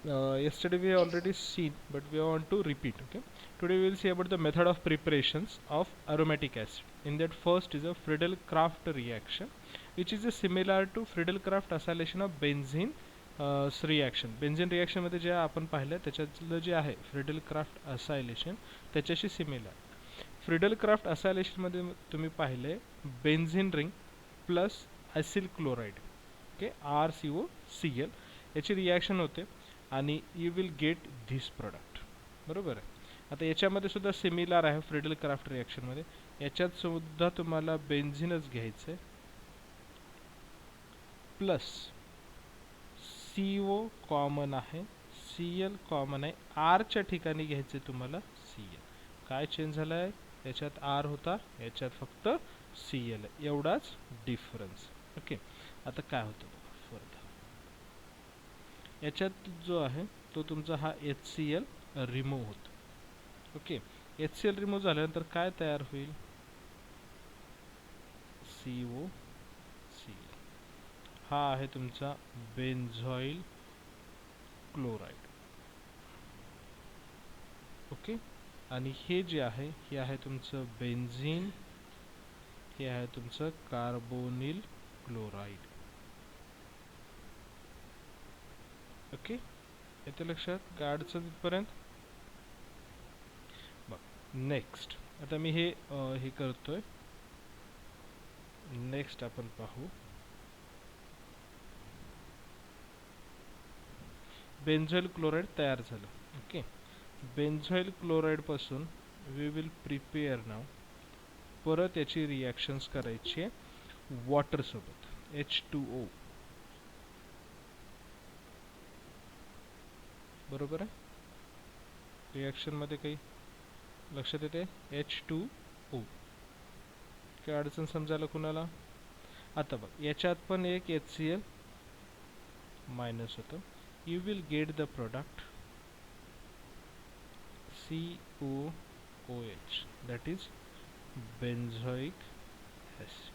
Yesterday we have already seen, but we want to repeat. Okay. Today we will see about the method of preparations of aromatic acid. In that, first is a Friedel-Crafts reaction, which is similar to Friedel-Crafts acylation of benzene reaction. Benzene reaction मध्ये जे आपण पाहिलं त्याच्यातलं जे आहे Friedel Crafts acylation त्याच्याशी similar. Friedel Crafts acylation मध्ये तुम्ही पाहिले benzene ring plus acyl chloride, okay, RCOCl याची रिॲक्शन होते आणि you will gate this product. बरोबर आहे. आता याच्यामध्ये सुद्धा सिमिलर आहे फ्रिडल क्राफ्ट रिॲक्शनमध्ये. याच्यात सुद्धा तुम्हाला बेन्झिनच घ्यायचं आहे प्लस CO कॉमन आहे, Cl कॉमन आहे, आरच्या ठिकाणी घ्यायचे तुम्हाला Cl. काय चेंज झालं आहे? याच्यात आर होता, याच्यात फक्त Cl आहे, एवढाच डिफरन्स. ओके. आता काय होतं फर्दर, याच्यात जो आहे तो तुमचा हा HCl रिमूव्ह होतो. ओके. HCl रिमूव्ह झाल्यानंतर काय तयार होईल? COCl. हा आहे तुमचा बेन्झॉइल क्लोराईड. ओके. आणि हे जे आहे हे आहे तुमचं बेन्झीन, हे आहे तुमचं कार्बोनिल क्लोराईड. ओके. येते लक्षात? काय अडचण तिथपर्यंत? बघ, नेक्स्ट आता मी हे करतोय. नेक्स्ट आपण पाहू बेन्झॉइल क्लोराईड तयार झालं. ओके. बेन्झॉइल क्लोराईड पासून वी विल प्रिपेअर नाव परत याची रिॲक्शन्स करायची आहे वॉटर सोबत, H2O. बरोबर आहे. रिॲक्शन मध्ये काही लक्षात येते? H2O. काय अडचण समजायला कुणाला? आता बघ, याच्यात पण एक HCl मायनस होतं. You will get the product COOH, that is benzoic acid.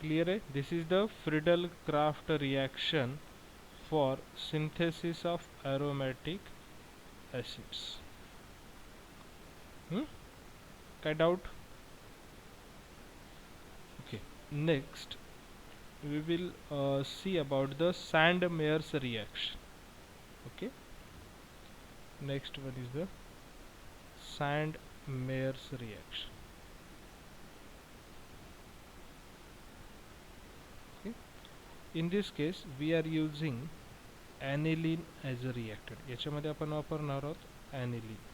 Clear है? This is the Friedel-Crafts reaction for synthesis of aromatic acids. काय doubt? Okay. Next, we will see about the Sandmeyer's reaction. Okay. Next one is the Sandmeyer's reaction. Okay. In this case, we are using aniline as a reactant. याच्यामध्ये आपण वापरणार आहोत aniline.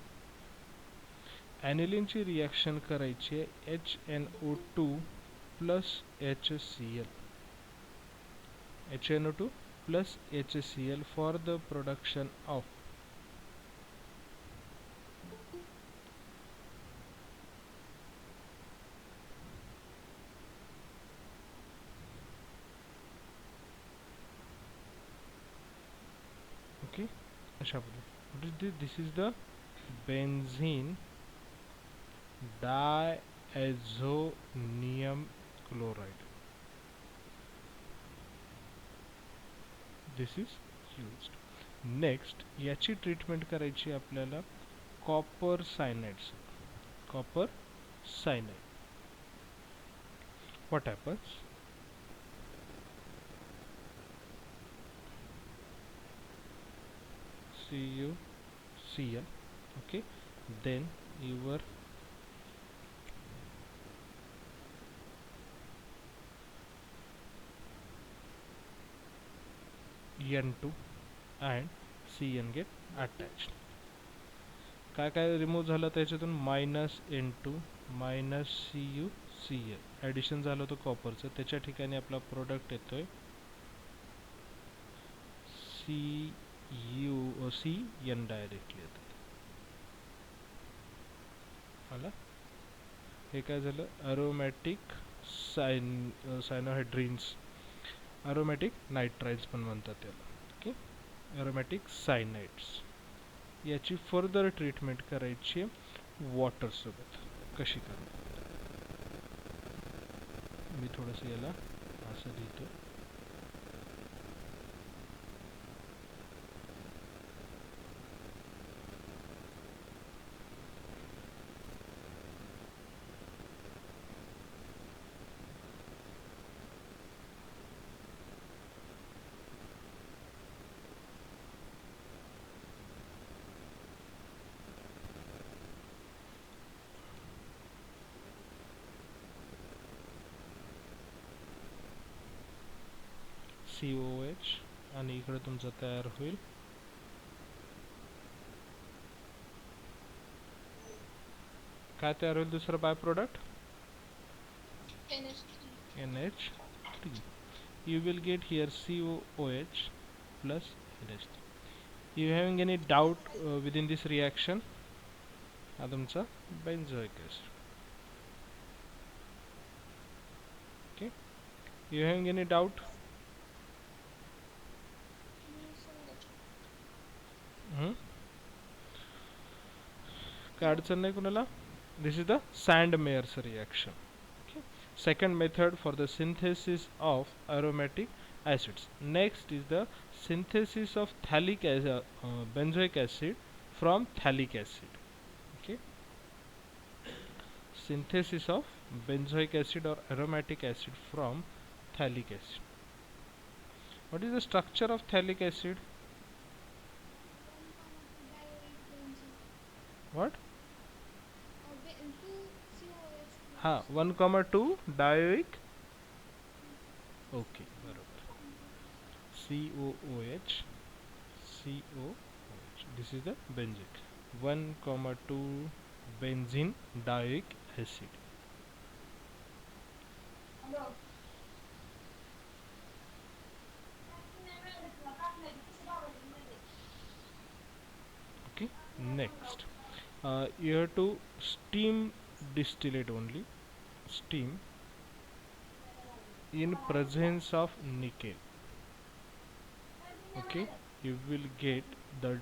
aniline ची reaction करायची आहे HNO2 plus HCl. HNO2 plus HCl for the production of okay. अशा पद्धतीने this is the benzene diazonium chloride. This is used. Next, याची ट्रीटमेंट करायची आपल्याला copper cyanides. Copper cyanide. What happens? CuCl. Okay. Then your N2 and Cn get attached. काय काय remove झालं त्याच्यातून? -N2 -CuCl addition झालं होतं कॉपरचं, त्याच्या ठिकाणी आपला प्रोडक्ट येतोय CuCN डायरेक्टली येतं. आला? हे काय झालं? अरोमॅटिक सायनोहायड्रिन्स, अरोमॅटिक नायट्राइड्स पण म्हणतात त्याला. ओके. अरोमॅटिक सायनाइड्स. याची फर्दर ट्रीटमेंट करायची वॉटर सोबत. कशी करणार? मी थोडंसं याला असं लिहितो. COH आणि इकडे तुमचा तयार होईल काय तयार होईल दुसरं by product NH3. You will get here COOH plus NH3. You having any doubt within this reaction? हा तुमचा benzoic acid. Okay. You having any doubt? काय अडचण नाही कुणाला? This is the Sandmeyer's reaction. Okay. Second method for the synthesis of aromatic acids. Next is the synthesis of benzoic acid from phthalic acid. Okay. Synthesis of benzoic acid or aromatic acid from phthalic acid. What is the structure of phthalic acid? What? हाँ 1,2 dioic. Okay, बरोबर. COOH. This is the benzoic. 1,2 benzene dioic acid. Okay. Next, you have to steam distillate only. Steam in presence of nickel. Okay, you will get the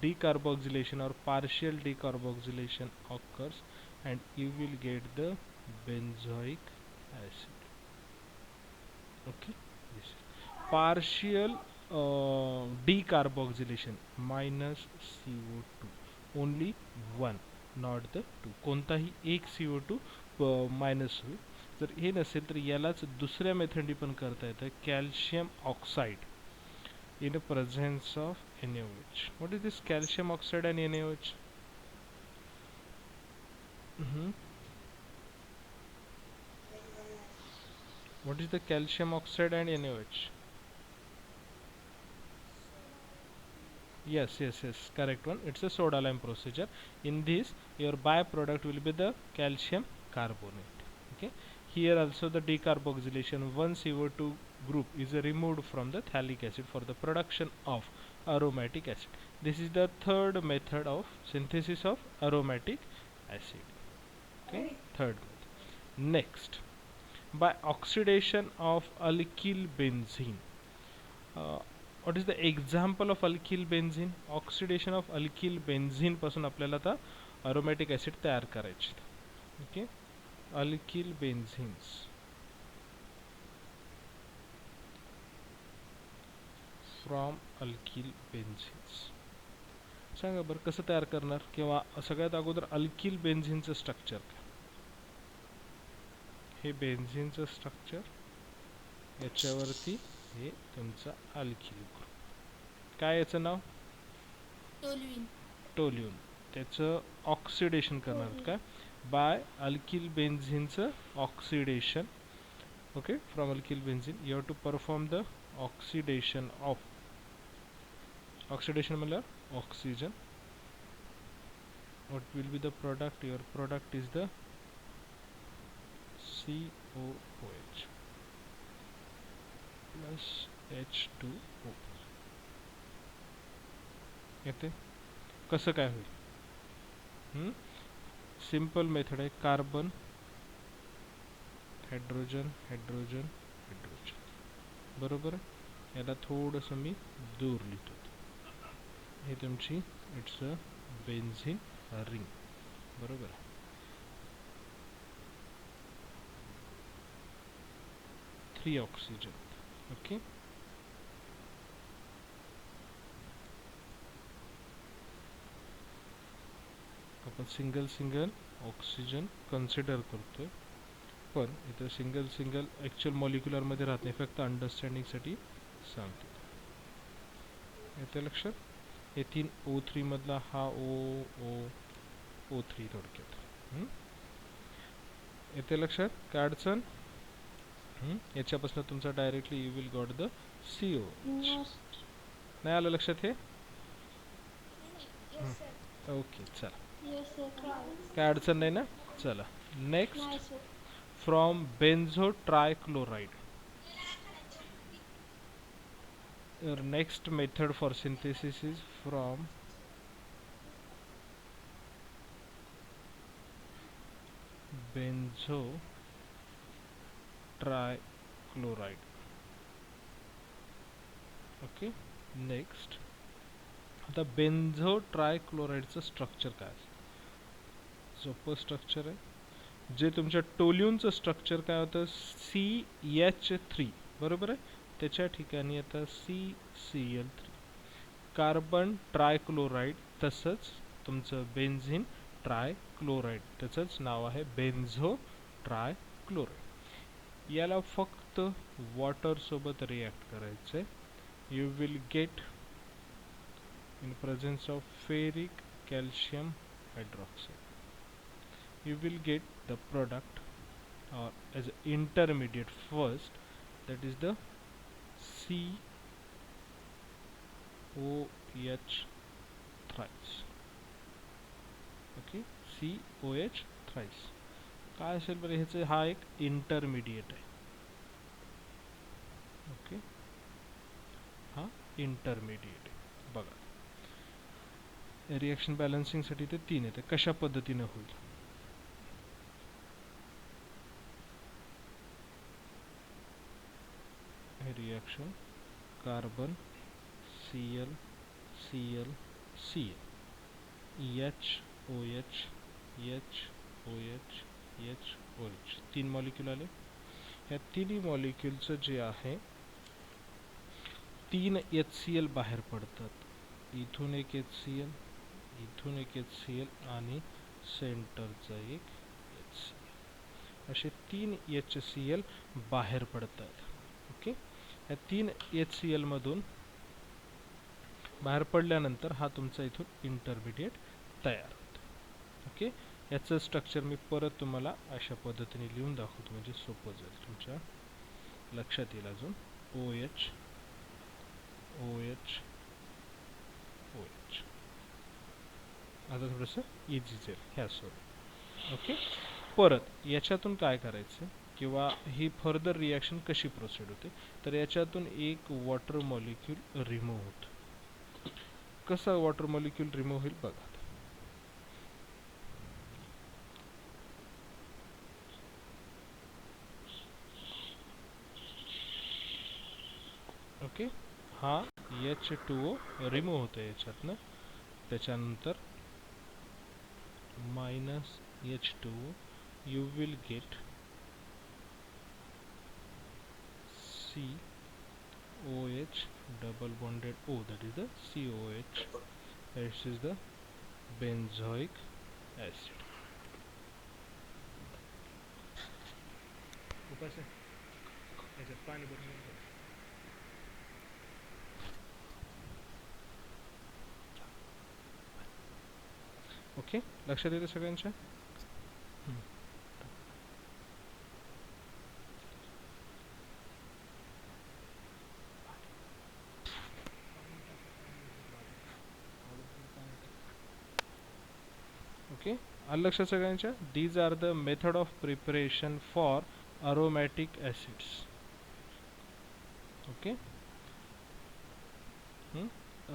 decarboxylation or partial decarboxylation occurs and you will get the benzoic acid. Okay, this partial decarboxylation minus CO2 only one, not the two. कोणताही एक CO2 minus होईल. जर हे नसेल तर यालाच दुसऱ्या मेथडनी पण करता येतं calcium oxide in the presence of NaOH. What is this calcium oxide and NaOH? What is the calcium oxide and NaOH? Yes, correct one. It's a soda lime procedure. In this, your byproduct will be the calcium carbonate. Okay. Here also the decarboxylation, one CO2 group is removed from the phthalic acid for the production of aromatic acid. This is the third method of synthesis of aromatic acid. Okay, third method. Next, by oxidation of alkyl benzene. What is the example of alkyl benzene? Oxidation of alkyl benzene पासून आपल्याला आता aromatic acid तयार करायचे. Okay, alkyl benzenes from alkyl benzenes. सांगा बरं कसं तयार करणार किंवा सगळ्यात अगोदर अल्किल बेन्झिनचं स्ट्रक्चर काय? हे बेन्झिनचं स्ट्रक्चर, याच्यावरती हे तुमचा अल्किल ग्रुप. काय याचं नाव? टोल्यून. त्याचं ऑक्सिडेशन करणार काय? बाय अल्किल बेन्झिनचं oxidation. Okay, from alkyl benzene you have to perform the oxidation of. Oxidation मतलब oxygen. What will be the product? Your product is the COOH plus H2O. येते कसं काय होईल? सिंपल मेथड आहे. Carbon hydrogen hydrogen hydrogen. बरोबर आहे. याला थोडंसं मी दूर लिहितो. हे तुमची इट्स अ बेन्झिन रिंग. बरोबर. 3 ऑक्सिजन. ओके, आपण सिंगल ऑक्सिजन कन्सिडर करतोय, पण इथं सिंगल ॲक्च्युअल मॉलिक्युलर मध्ये राहत नाही, फक्त अंडरस्टँडिंगसाठी सांगतो. येते लक्षात? एथिन O3 मधला हा O3 थोडक्यात. येते लक्षात? काय अडचण? याच्यापासून तुमचा directly you will got the CO. No. नाही आलं लक्षात हे? Yes, sir. ओके चला, Yes, sir. काय अडचण नाही ना. चला next, Nice, sir. From benzo trichloride. Your next method for synthesis is from benzo trichloride. Okay next, आता बेन्झो ट्रायक्लोराइडचं स्ट्रक्चर काय आहे? सोपं स्ट्रक्चर आहे. जे तुमच्या टोल्यूनचं स्ट्रक्चर काय होतं, CH3 बरोबर आहे. त्याच्या ठिकाणी आता CCl3, कार्बन ट्रायक्लोराइड, तसंच तुमचं बेन्झिन ट्रायक्लोराइड, त्याचंच नाव आहे बेन्झो ट्रायक्लोराइड. याला फक्त वॉटर सोबत रिॲक्ट करायचं आहे. You will gate in presence of ferric calcium hydroxide, you will get the product as an intermediate first, that is the COH thrice. Okay COH thrice काय असेल बरं ह्याचं, हा एक इंटरमिडिएट आहे. ओके हा इंटरमिडिएट आहे. बघा रिएक्शन बॅलन्सिंगसाठी ते 3 येते. कशा पद्धतीने होईल, reaction carbon Cl Cl Cl HOH HOH HOH 3 molecule आले. ह्या तिन्ही मॉलिक्यूलचं जे आहे 3 HCl बाहेर पडतात. इथून एक HCl, इथून एक HCl आणि सेंटरचा एक HCl, असे 3 HCl बाहेर पडतात. ओके या 3 HCl मधून बाहेर पडल्यानंतर हा तुमचा इथून इंटरमिडिएट तयार होतो. ओके याचं स्ट्रक्चर मी परत तुम्हाला अशा पद्धतीने लिहून दाखवतो, म्हणजे सोपं जाईल, तुमच्या लक्षात येईल अजून. OH OH OH, आता थोडंसं इझी जाईल ह्या सोबत. ओके परत याच्यातून काय करायचं किंवा ही फर्दर रिॲक्शन कशी प्रोसीड होते, तर याच्यातून एक वॉटर मॉलिक्यूल रिमूव्ह होतं. कसं वॉटर मॉलिक्यूल रिमूव्ह होईल बघा. ओके हा H2O रिमूव्ह होतं याच्यातनं. त्याच्यानंतर -H2O you will get COH double bonded O, that is the COH, this is the benzoic acid. Okay लक्षात येतं सगळ्यांच्या. ओके आलं लक्षात सगळ्यांच्या. These are the method of preparation for aromatic acids. Okay,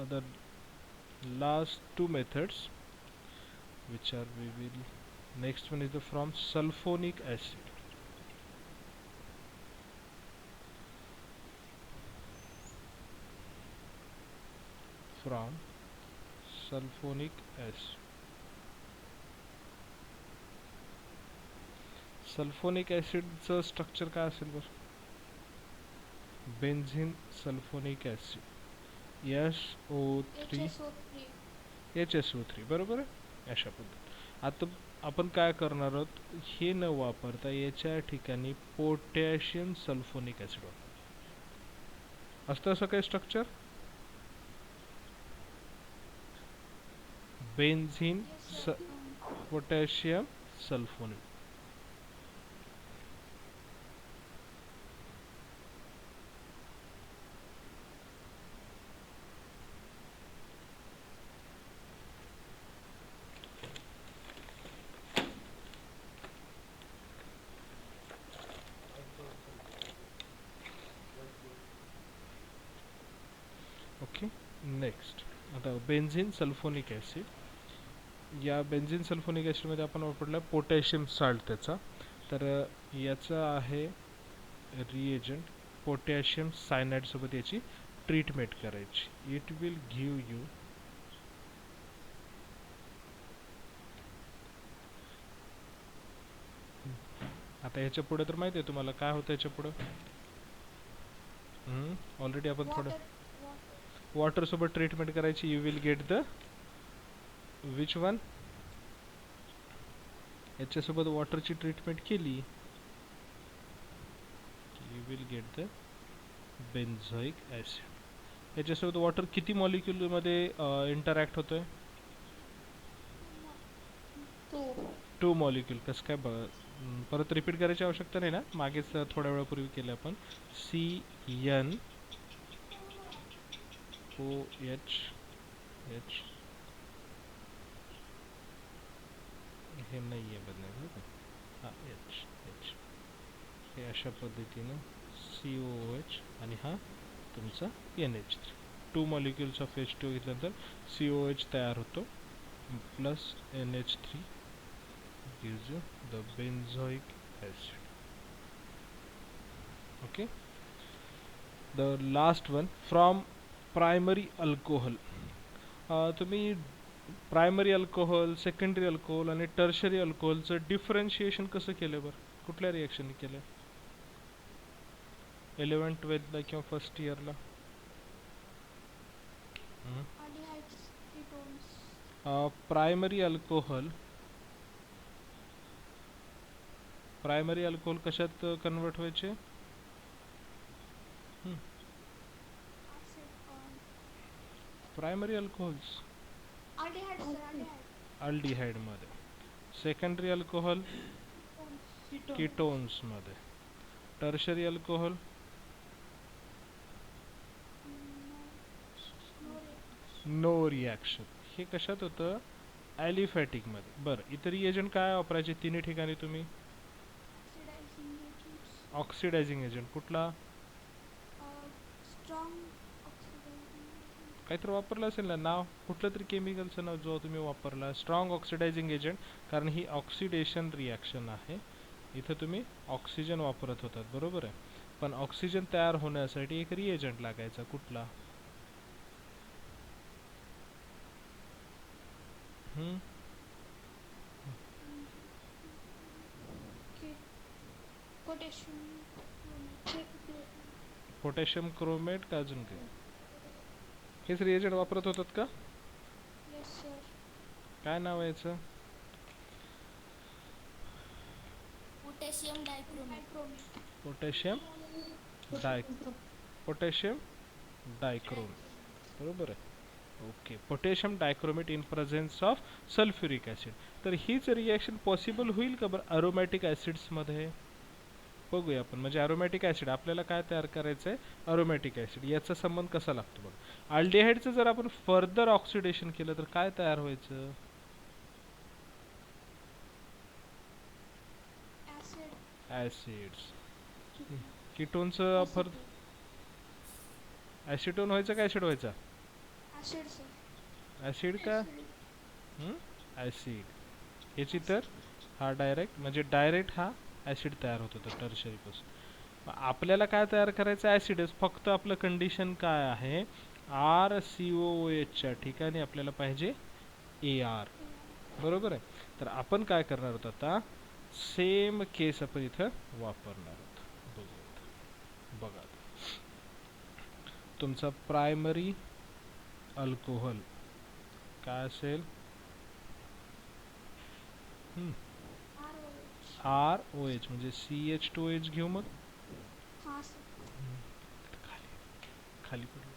the last two methods which are we will, next one is the from sulfonic acid. From sulfonic acid, सल्फोनिक ॲसिडचं structure काय असेल बरं, benzene sulphonic acid SO3 HSO3 बरोबर आहे. अशा पद्धत आता आपण काय करणार आहोत, हे न वापरता याच्या ठिकाणी पोटॅशियम सल्फोनिक ॲसिड वापर असतं. असं काय structure, benzene potassium sulphonate. Okay. Next आता बेन्झिन सल्फोनिक ॲसिड. या बेन्झिन सल्फोनिक ॲसिडमध्ये आपण वापरला पोटॅशियम साल्ट त्याचा. तर याचा आहे रिएजंट पोटॅशियम सायनाइड सोबत याची ट्रीटमेंट करायची. इट विल गिव्ह यू आता ह्याच्या पुढे तर माहिती आहे तुम्हाला काय होतं ह्याच्या पुढं. ऑलरेडी आपण थोडं वॉटर सोबत ट्रीटमेंट करायची. You will get the which one. याच्यासोबत वॉटरची ट्रीटमेंट केली you will get the benzoic acid. याच्यासोबत वॉटर किती मॉलिक्यूलमध्ये इंटरॅक्ट होतोय. 2 मॉलिक्यूल. कसं काय परत रिपीट करायची आवश्यकता नाही ना, मागेच थोड्या वेळापूर्वी केलं आपण. CnOH हे नाही आहे बदलायचं. हा H हे अशा पद्धतीनं COOH आणि हा तुमचा NH3. 2 मॉलिक्युल्स ऑफ H2 घेतल्यानंतर COH तयार होतो plus NH3 gives you the benzoic acid. Okay. The last one from primary alcohol. तुम्ही प्रायमरी अल्कोहोल, सेकंडरी अल्कोहोल आणि टर्शरी अल्कोहोलचं डिफरन्शिएशन कसं केलं बरं, कुठल्या रिॲक्शनने केलं 11th-12th ला किंवा फर्स्ट इयरला. प्रायमरी अल्कोहोल कशात कन्वर्ट व्हायचे. प्रायमरी अल्कोहोल्स अल्डिहाइड मध्ये. सेकंडरी अल्कोहोल कीटोन्स मध्ये. Tertiary alcohol no reaction. हे कशात होतं ॲलिफॅटिक मध्ये. बरं इतर एजंट काय वापरायचे तिन्ही ठिकाणी तुम्ही. ऑक्सिडायझिंग एजंट कुठला काहीतरी वापरलं असेल ना, नाव कुठलं तरी केमिकलचं नाव जो तुम्ही वापरला. स्ट्रॉंग ऑक्सिडायझिंग एजंट, कारण ही ऑक्सिडेशन रिॲक्शन आहे. इथं तुम्ही ऑक्सिजन वापरत होतात बरोबर आहे, पण ऑक्सिजन तयार होण्यासाठी एक रिएजंट लागायचा कुठला. पोटॅशियम क्रोमेट का अजून काही हेच रिएजंट वापरत होतात का. काय नाव आहे याचं. पोटॅशियम डायक्रोमेट बरोबर आहे. Okay. Potassium dichromate in presence of sulphuric acid. तर हीच रिॲक्शन पॉसिबल होईल का बरं अरोमॅटिक ॲसिड्समध्ये. बघूया आपण. म्हणजे अरोमॅटिक ॲसिड आपल्याला काय तयार करायचं आहे. अरोमॅटिक ॲसिड याचा संबंध कसा लागतो बघा. अल्डिहाइडचं जर आपण फर्दर ऑक्सिडेशन केलं तर काय तयार व्हायचं. ॲसिड्स. कीटोनचं ॲसिटोन व्हायचं का ॲसिड व्हायचा. ॲसिड का ॲसिड. याची तर हा डायरेक्ट म्हणजे डायरेक्ट हा ॲसिड तयार होत होता टर्शरी पासून. आपल्याला काय तयार करायचं ॲसिडच. फक्त आपलं कंडिशन काय आहे RCOOH च्या ठिकाणी आपल्याला पाहिजे AR बरोबर आहे. तर आपण काय करणार आहोत आता सेम केस आपण इथं वापरणार आहोत. बघा तुमचा प्रायमरी अल्कोहोल काय असेल ROH म्हणजे CH2OH घेऊ मग. खाली पडलं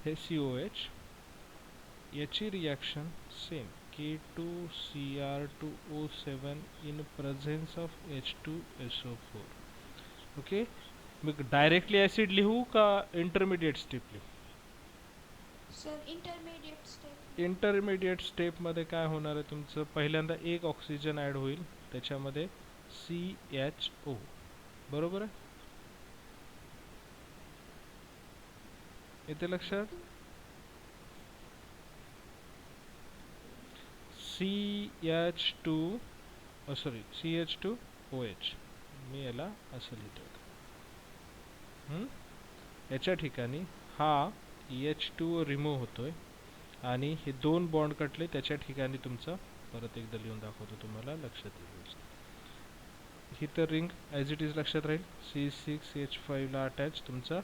हे COH. याची reaction same K2Cr2O7 in presence of H2SO4. Okay. मग डायरेक्टली ॲसिड लिहू का इंटरमिडिएट स्टेप लिहू. इंटरमिडिएट स्टेपमध्ये काय होणार आहे तुमचं. पहिल्यांदा एक ऑक्सिजन ॲड होईल त्याच्यामध्ये CHO बरोबर आहे. येते लक्षात? CH2 सॉरी CH2OH, मी याला असं लिहितो. याच्या ठिकाणी हा H2O रिमूव्ह होतोय आणि हे दोन बॉन्ड कटले, त्याच्या ठिकाणी तुमचा परत एकदा लिहून दाखवतो तुम्हाला, लक्षात येईल. ही तर रिंग ॲज इट इज लक्षात राहील. C6H5 ला अटॅच तुमचा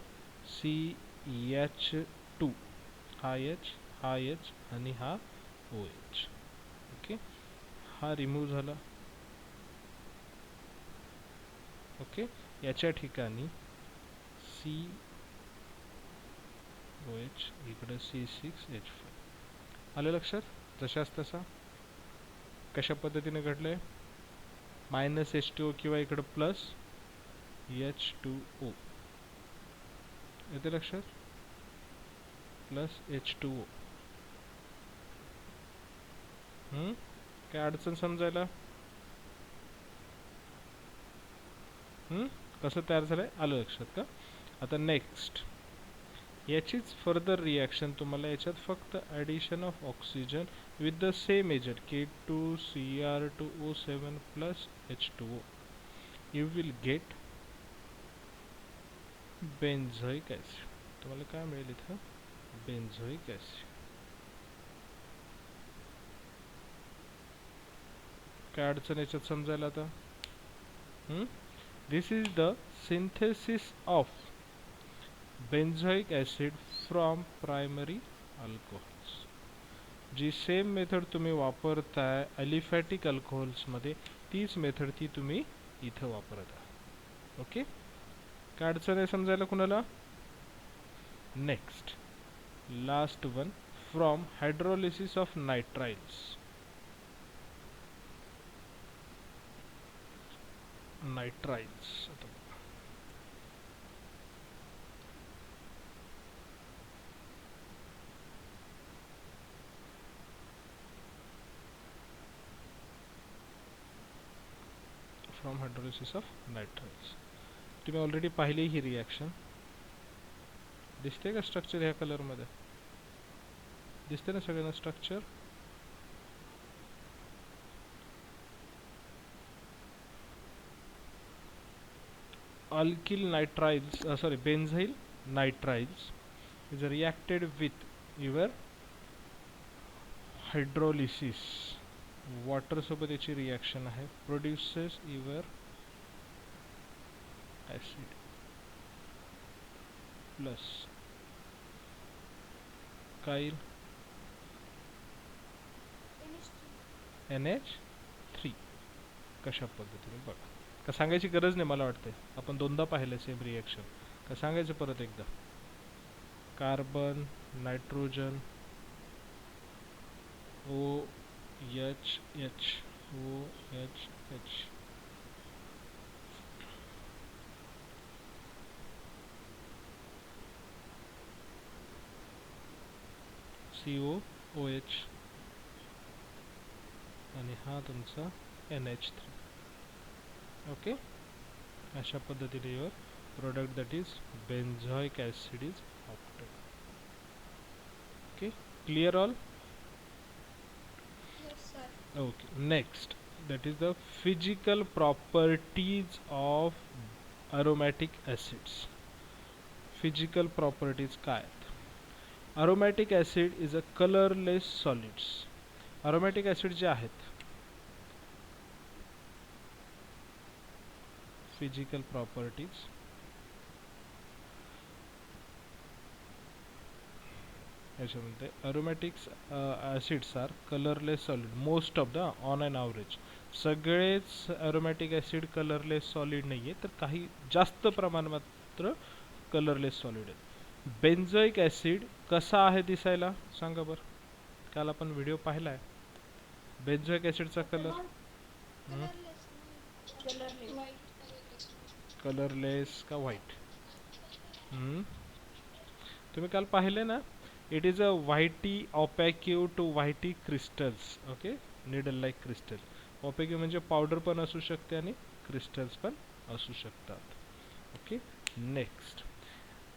CH2, हा H, हा H आणि हा OH. ओके, हा रिमूव्ह झाला. ओके, याच्या ठिकाणी COH, इकडे C6H5. आलं लक्षात? जशाच तसा. कशा पद्धतीने घडलंय? -H2O किंवा इकडे प्लस H2O. येते लक्षात? Plus H2O. काय अडचण समजायला? कसं तयार झालंय आलं लक्षात का? आता नेक्स्ट याचीच फर्दर रिॲक्शन तुम्हाला याच्यात फक्त addition of oxygen with the same agent K2Cr2O7 plus H2O, you will get benzoic acid. तुम्हाला काय मिळेल इथं? Benzoic acid. काय अडचण याच्यात समजायला आता? This is the synthesis of benzoic acid from primary alcohols. जी सेम मेथड तुम्ही वापरताय ॲलिफॅटिक अल्कोहोल्समध्ये, तीच मेथड ती तुम्ही इथं वापरत आहात. ओके, काय अडचण आहे समजायला कुणाला? Next last one, from hydrolysis of nitriles. Nitriles from hydrolysis of nitriles. तुम्ही ऑलरेडी पाहिली ही रिॲक्शन. दिसते का स्ट्रक्चर ह्या कलरमध्ये? दिसते ना सगळ्यांना structure? alkyl nitriles, benzyl nitriles is reacted with your hydrolysis. Water सोबत याची रिॲक्शन आहे, प्रोड्युसेस युअर ॲसिड प्लस काईल NH3. कशा पद्धतीने बघा, का सांगायची गरज नाही मला वाटते, आपण दोनदा पाहिलं सेम रिॲक्शन. का सांगायचं परत एकदा? Carbon, nitrogen, OH, OH, COOH आणि हा तुमचा NH3. ओके, अशा पद्धतीने your product that is benzoic acid is opted. Okay, clear all? Okay, next, that is the physical properties of aromatic acids. Physical properties काय आहेत? Aromatic acid is a colorless solids. Aromatic acid जे आहेत, physical properties याच्यामध्ये aromatic acids are colorless solid most of the on an average. सगळेच aromatic acid colorless solid नाही आहे, तर काही जास्त प्रमाणात मात्र colorless solid आहे. बेन्झोइक ॲसिड कसा आहे दिसायला सांगा बरं? काल आपण व्हिडिओ पाहिला आहे. बेन्झोइक ॲसिडचा कलर कलरलेस का व्हाईट? तुम्ही काल पाहिले ना, it is a whitey opaque to whitey crystals. Okay, needle like crystal. Opaque म्हणजे पावडर पण असू शकते आणि क्रिस्टल्स पण असू शकतात. ओके, नेक्स्ट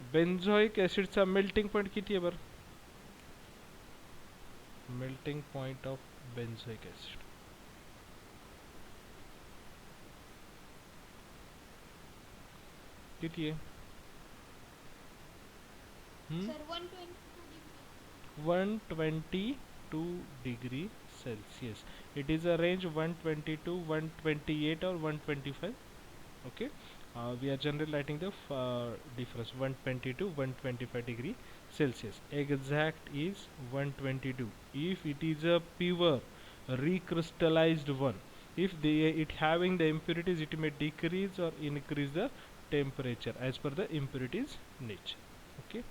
बेन्झोइक ॲसिडचा मेल्टिंग पॉईंट किती आहे बरं? Melting point of benzoic acid किती आहे? Sir 122 degree. 122 degree Celsius. It is a range 122, 128 or 125. Okay. We are generally writing the difference 122, 125 degree Celsius. Exact is 122. If it is a pure recrystallized one, if it having the impurities, it may decrease or increase the temperature as per the impurities nature. Okay.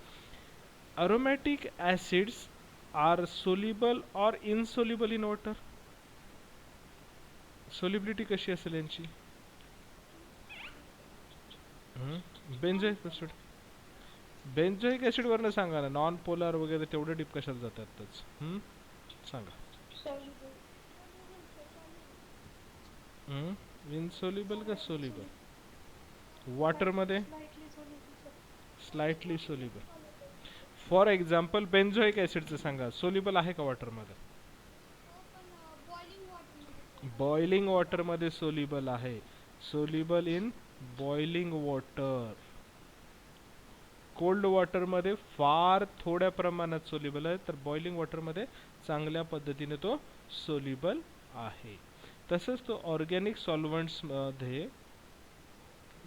Aromatic acids are soluble or insoluble in water. Solubility कशी असेल यांची? बेन्झोइक acid. बेन्झोइक acid वरनं सांगा ना, non polar वगैरे तेवढे deep कशाला जातातच? सांगा. Soluble. इनसोल्युबल का सोल्युबल? वॉटर मध्ये Slightly soluble, sir. Slightly soluble. For example benzoic ऍसिडचं सांगा, सोल्युबल आहे का वॉटर मध्ये? हो पण बॉइलिंग वॉटर मध्ये sir. बॉइलिंग वॉटर मध्ये सोल्युबल आहे. Soluble in boiling water. Cold water मध्ये फार थोड्या प्रमाणात सोल्युबल आहे, तर बॉइलिंग वॉटर मध्ये चांगल्या पद्धतीने तो सोल्युबल आहे. तसंच तो ऑर्गॅनिक सॉल्व्हंट्स मध्ये,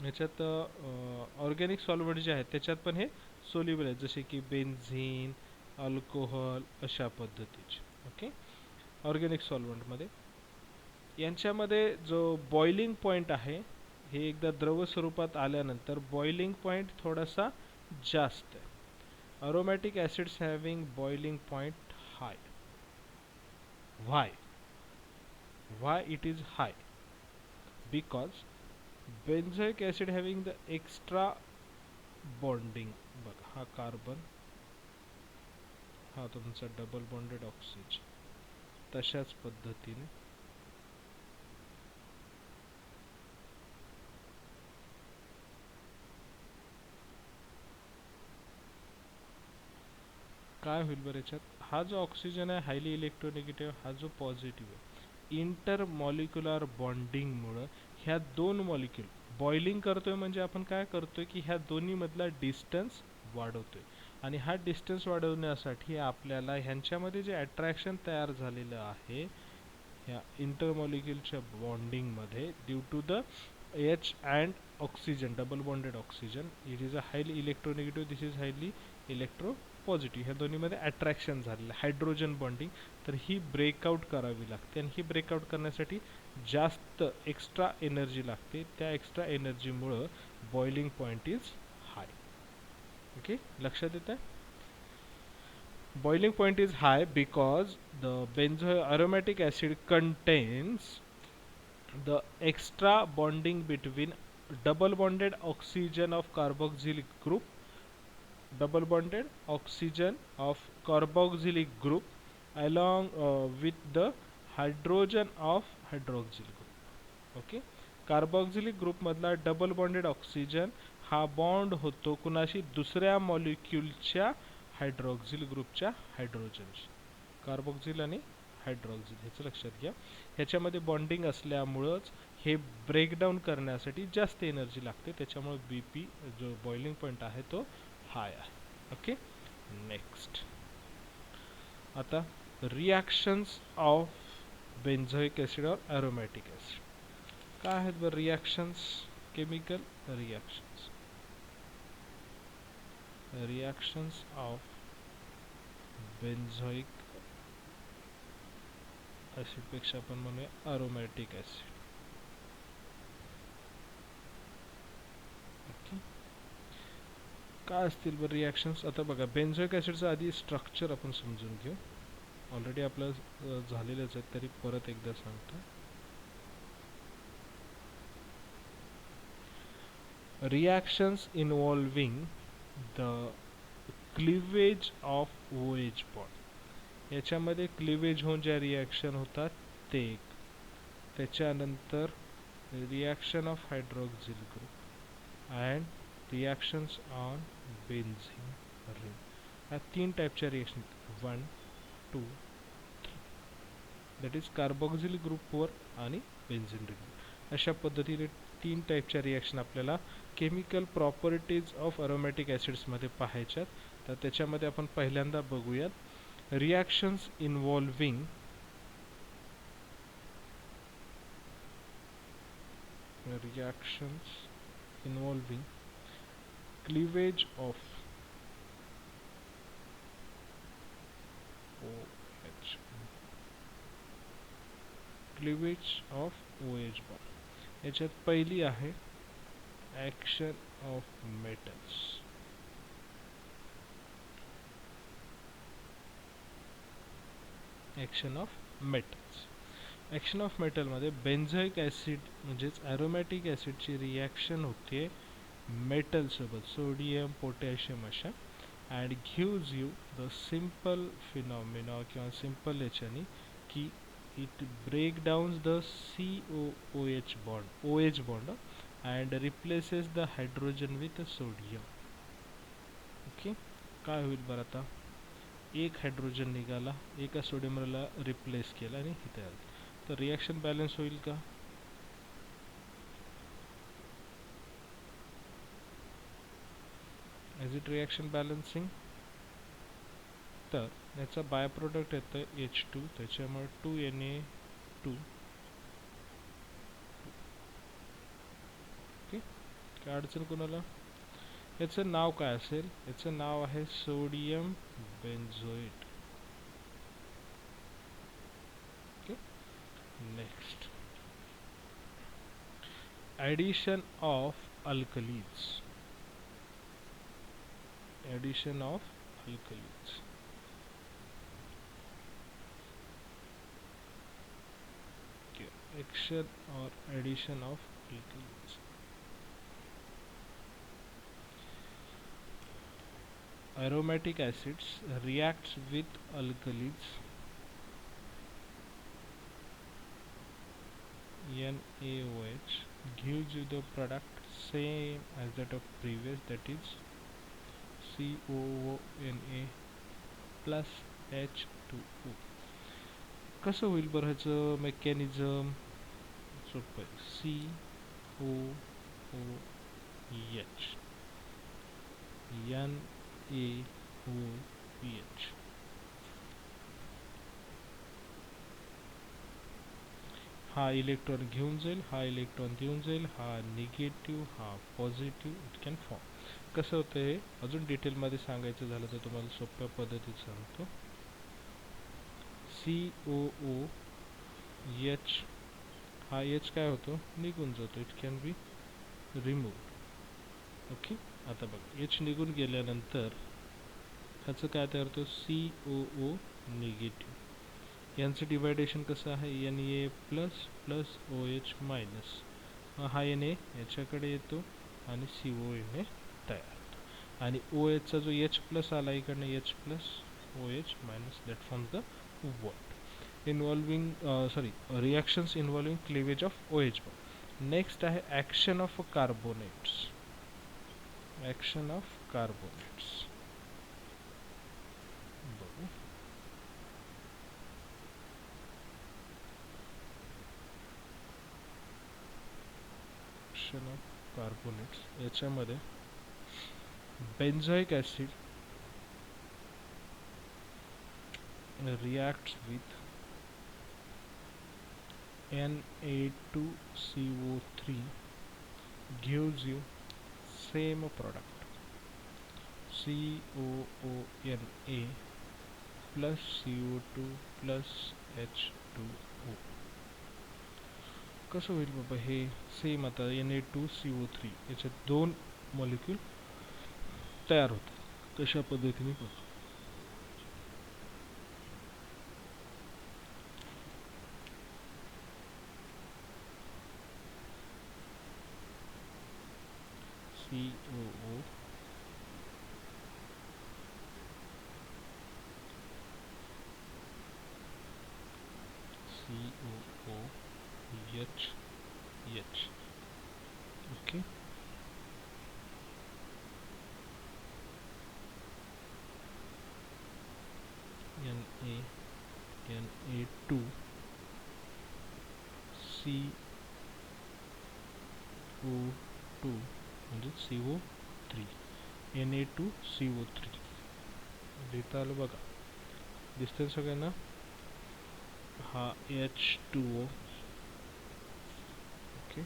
याच्यात ऑर्गॅनिक सॉल्व्हंट जे आहेत त्याच्यात पण हे सोल्युबल आहेत, जसे की बेन्झीन, अल्कोहोल अशा पद्धतीचे. ओके. ऑर्गॅनिक सॉल्व्हंट मध्ये यांच्यामध्ये जो बॉइलिंग पॉइंट आहे, हे एकदा द्रव स्वरूपात आल्यानंतर बॉइलिंग पॉइंट थोडासा जास्त आहे. Aromatic acids having boiling point high. Why? Why it is high? Because benzoic acid having the extra bonding. बघा हा कार्बन, हा तुमचा डबल बॉन्डेड ऑक्सिजन. तशाच पद्धतीने काय होईल बरं याच्यात? हा जो ऑक्सिजन आहे हायली इलेक्ट्रोनिगेटिव्ह, हा जो पॉझिटिव्ह आहे, इंटर मॉलिक्युलर बॉन्डिंगमुळं ह्या दोन मॉलिक्यूल बॉइलिंग करतोय, म्हणजे आपण काय करतोय की ह्या दोन्ही मधला डिस्टन्स वाढवतोय. आणि हा डिस्टन्स वाढवण्यासाठी आपल्याला ह्यांच्यामध्ये जे अट्रॅक्शन तयार झालेलं आहे ह्या इंटरमॉलिक्युलच्या बॉन्डिंगमध्ये, due to the H and oxygen, double bonded oxygen, it is a highly electronegative, this is highly electropositive. ह्या दोन्हीमध्ये अट्रॅक्शन झालेलं हायड्रोजन बॉन्डिंग, तर ही ब्रेकआउट करावी लागते. आणि ही ब्रेकआउट करण्यासाठी जास्त एक्स्ट्रा एनर्जी लागते. त्या एक्स्ट्रा एनर्जीमुळं boiling point is high. Okay, लक्षात येत आहे? Boiling point is high because the aromatic acid contains the extra bonding between double bonded oxygen of carboxylic group, double bonded oxygen of carboxylic group along with the hydrogen of hydroxyl group. Okay. Carboxylic group मधला double bonded oxygen हा bond होतो कुणाशी? दुसऱ्या मॉलिक्यूलच्या हायड्रॉक्झिल ग्रुपच्या हायड्रोजनशी. कार्बॉक्झिल आणि हायड्रॉक्झिल ह्याचं लक्षात घ्या. ह्याच्यामध्ये बॉन्डिंग असल्यामुळंच हे ब्रेकडाऊन करण्यासाठी जास्त एनर्जी लागते, त्याच्यामुळे बीपी जो बॉइलिंग पॉइंट आहे तो हाय आहे. ओके. नेक्स्ट, आता रिॲक्शन्स ऑफ बेन्झोइक ॲसिड और ॲरोमॅटिक ॲसिड. काय आहेत बरं reactions? Chemical reactions. Reactions of benzoic acid पेक्षा आपण म्हणूया अरोमॅटिक ॲसिड. ओके. काय असतील बरं रिॲक्शन्स? आता बघा, बेन्झोइक ॲसिडचं आधी स्ट्रक्चर आपण समजून घेऊ. ऑलरेडी आपलं झालेलंच आहे, तरी परत एकदा सांगतो. Reactions involving the cleavage of OH bond. याच्यामध्ये क्लिवेज होऊन ज्या रिॲक्शन होतात ते एक. त्याच्यानंतर reaction of hydroxyl group and reactions on benzene ring. ह्या 3 टाईपच्या रिएक्शन 1 2 3, दॅट इज कार्बोक्सिल ग्रुपवर आणि बेन्झीन रिंग. अशा पद्धतीने 3 टाईपच्या रिॲक्शन आपल्याला केमिकल प्रॉपर्टीज ऑफ अरोमॅटिक ॲसिड्समध्ये पाहायच्यात. तर त्याच्यामध्ये आपण पहिल्यांदा बघूयात reactions involving cleavage of OH, cleavage of OH bond. याच्यात पहिली आहे action of metals. Action of metals. Action of मेटलमध्ये बेन्झोइक ॲसिड म्हणजेच ॲरोमॅटिक ॲसिडची रिॲक्शन होते मेटलसोबत, सोडियम पोटॅशियम अशा, and gives you the simple phenomena किंवा सिम्पल याच्याने की it break downs the COOH bond, OH bond, and replaces the hydrogen with sodium. Okay, काय होईल बरं आता, एक हायड्रोजन निघाला, एका सोडियमला रिप्लेस केला आणि हे तयार. तर रिॲक्शन बॅलन्स होईल का? Is it reaction balancing? तर याचा बाय प्रोडक्ट येतं H2, त्याच्यामुळे 2Na2. ओके, काय अडचण कोणाला? याचं नाव काय असेल? याचं नाव आहे sodium benzoate. Okay, next addition of alkalis. addition of alkalis. Okay. Action or addition of alkalis. Aromatic acids reacts with alkalis NaOH, gives you the product same as that of previous, that is COONA plus H2O. कसं होईल बरं ह्याचं mechanism? सोपं आहे. COOH NaOH. हा electron घेऊन जाईल, हा इलेक्ट्रॉन देऊन जाईल, हा निगेटिव्ह, हा पॉझिटिव्ह. It can form. कसं होतं हे अजून डिटेलमध्ये सांगायचं झालं तर तुम्हाला सोप्या पद्धतीत सांगतो. COOH, हा H काय होतो, निघून जातो. It can be removed. Okay, आता बघा H निघून गेल्यानंतर ह्याचं काय तयार होतं, COO निगेटिव्ह. यांचं डिवायडेशन कसं आहे, Na plus plus OH minus. हा Na याच्याकडे येतो आणि CONA तयार होतो. आणि OH चा जो H प्लस आला इकडनं, H plus OH minus, that forms the bond involving reactions involving cleavage of OH bond. Next आहे action of carbonates. Action of carbonates बघू. ॲक्शन ऑफ कार्बोनेट्स याच्यामध्ये benzoic acid reacts with Na2CO3, gives you same product COONA plus CO2 plus H2O. कसं होईल बाबा हे? Same आता Na2CO3 याच्यात 2 molecule तयार होतात. कशा पद्धतीने बघा. COO COOH H. Okay, Na2 CO2 म्हणजे CO3 Na2 CO3 लिहिता आलं बघा, दिसतंय सगळ्यांना? हा H2O, ओके.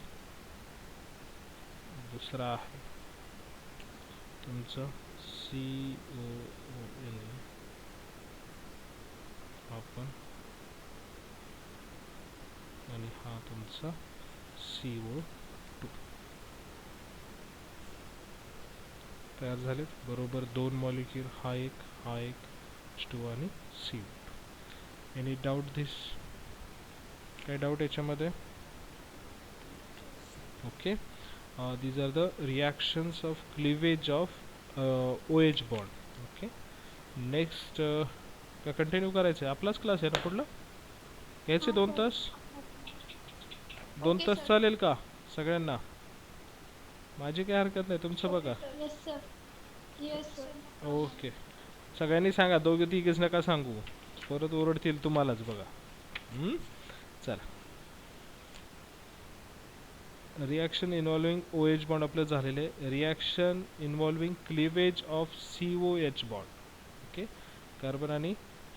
दुसरा आहे तुमचं COON, हा पण, आणि हा तुमचा CO2 तयार झालेत. बरोबर 2 मॉलिक्यूल, हा एक H2 आणि CO2. एनी डाऊट दिस? काय डाऊट याच्यामध्ये? Okay. These are the reactions of cleavage of OH bond. Okay. Next का कंटिन्यू करायचं आहे? आपलाच क्लास आहे ना पुढला? घ्यायचे 2 तास? 2 ओके तास सर. चालेल का सगळ्यांना? माझी काही हरकत नाही, तुमचं बघा. Yes sir. Yes sir. Okay. सगळ्यांनी सांगा, दोघे तिघेच नका सांगू, परत ओरडतील तुम्हालाच बघा. चला. रिॲक्शन इन्व्हॉल्विंग OH बॉन्ड आपलं झालेलं आहे. Reaction involving cleavage of COH bond. Okay. Carbon आणि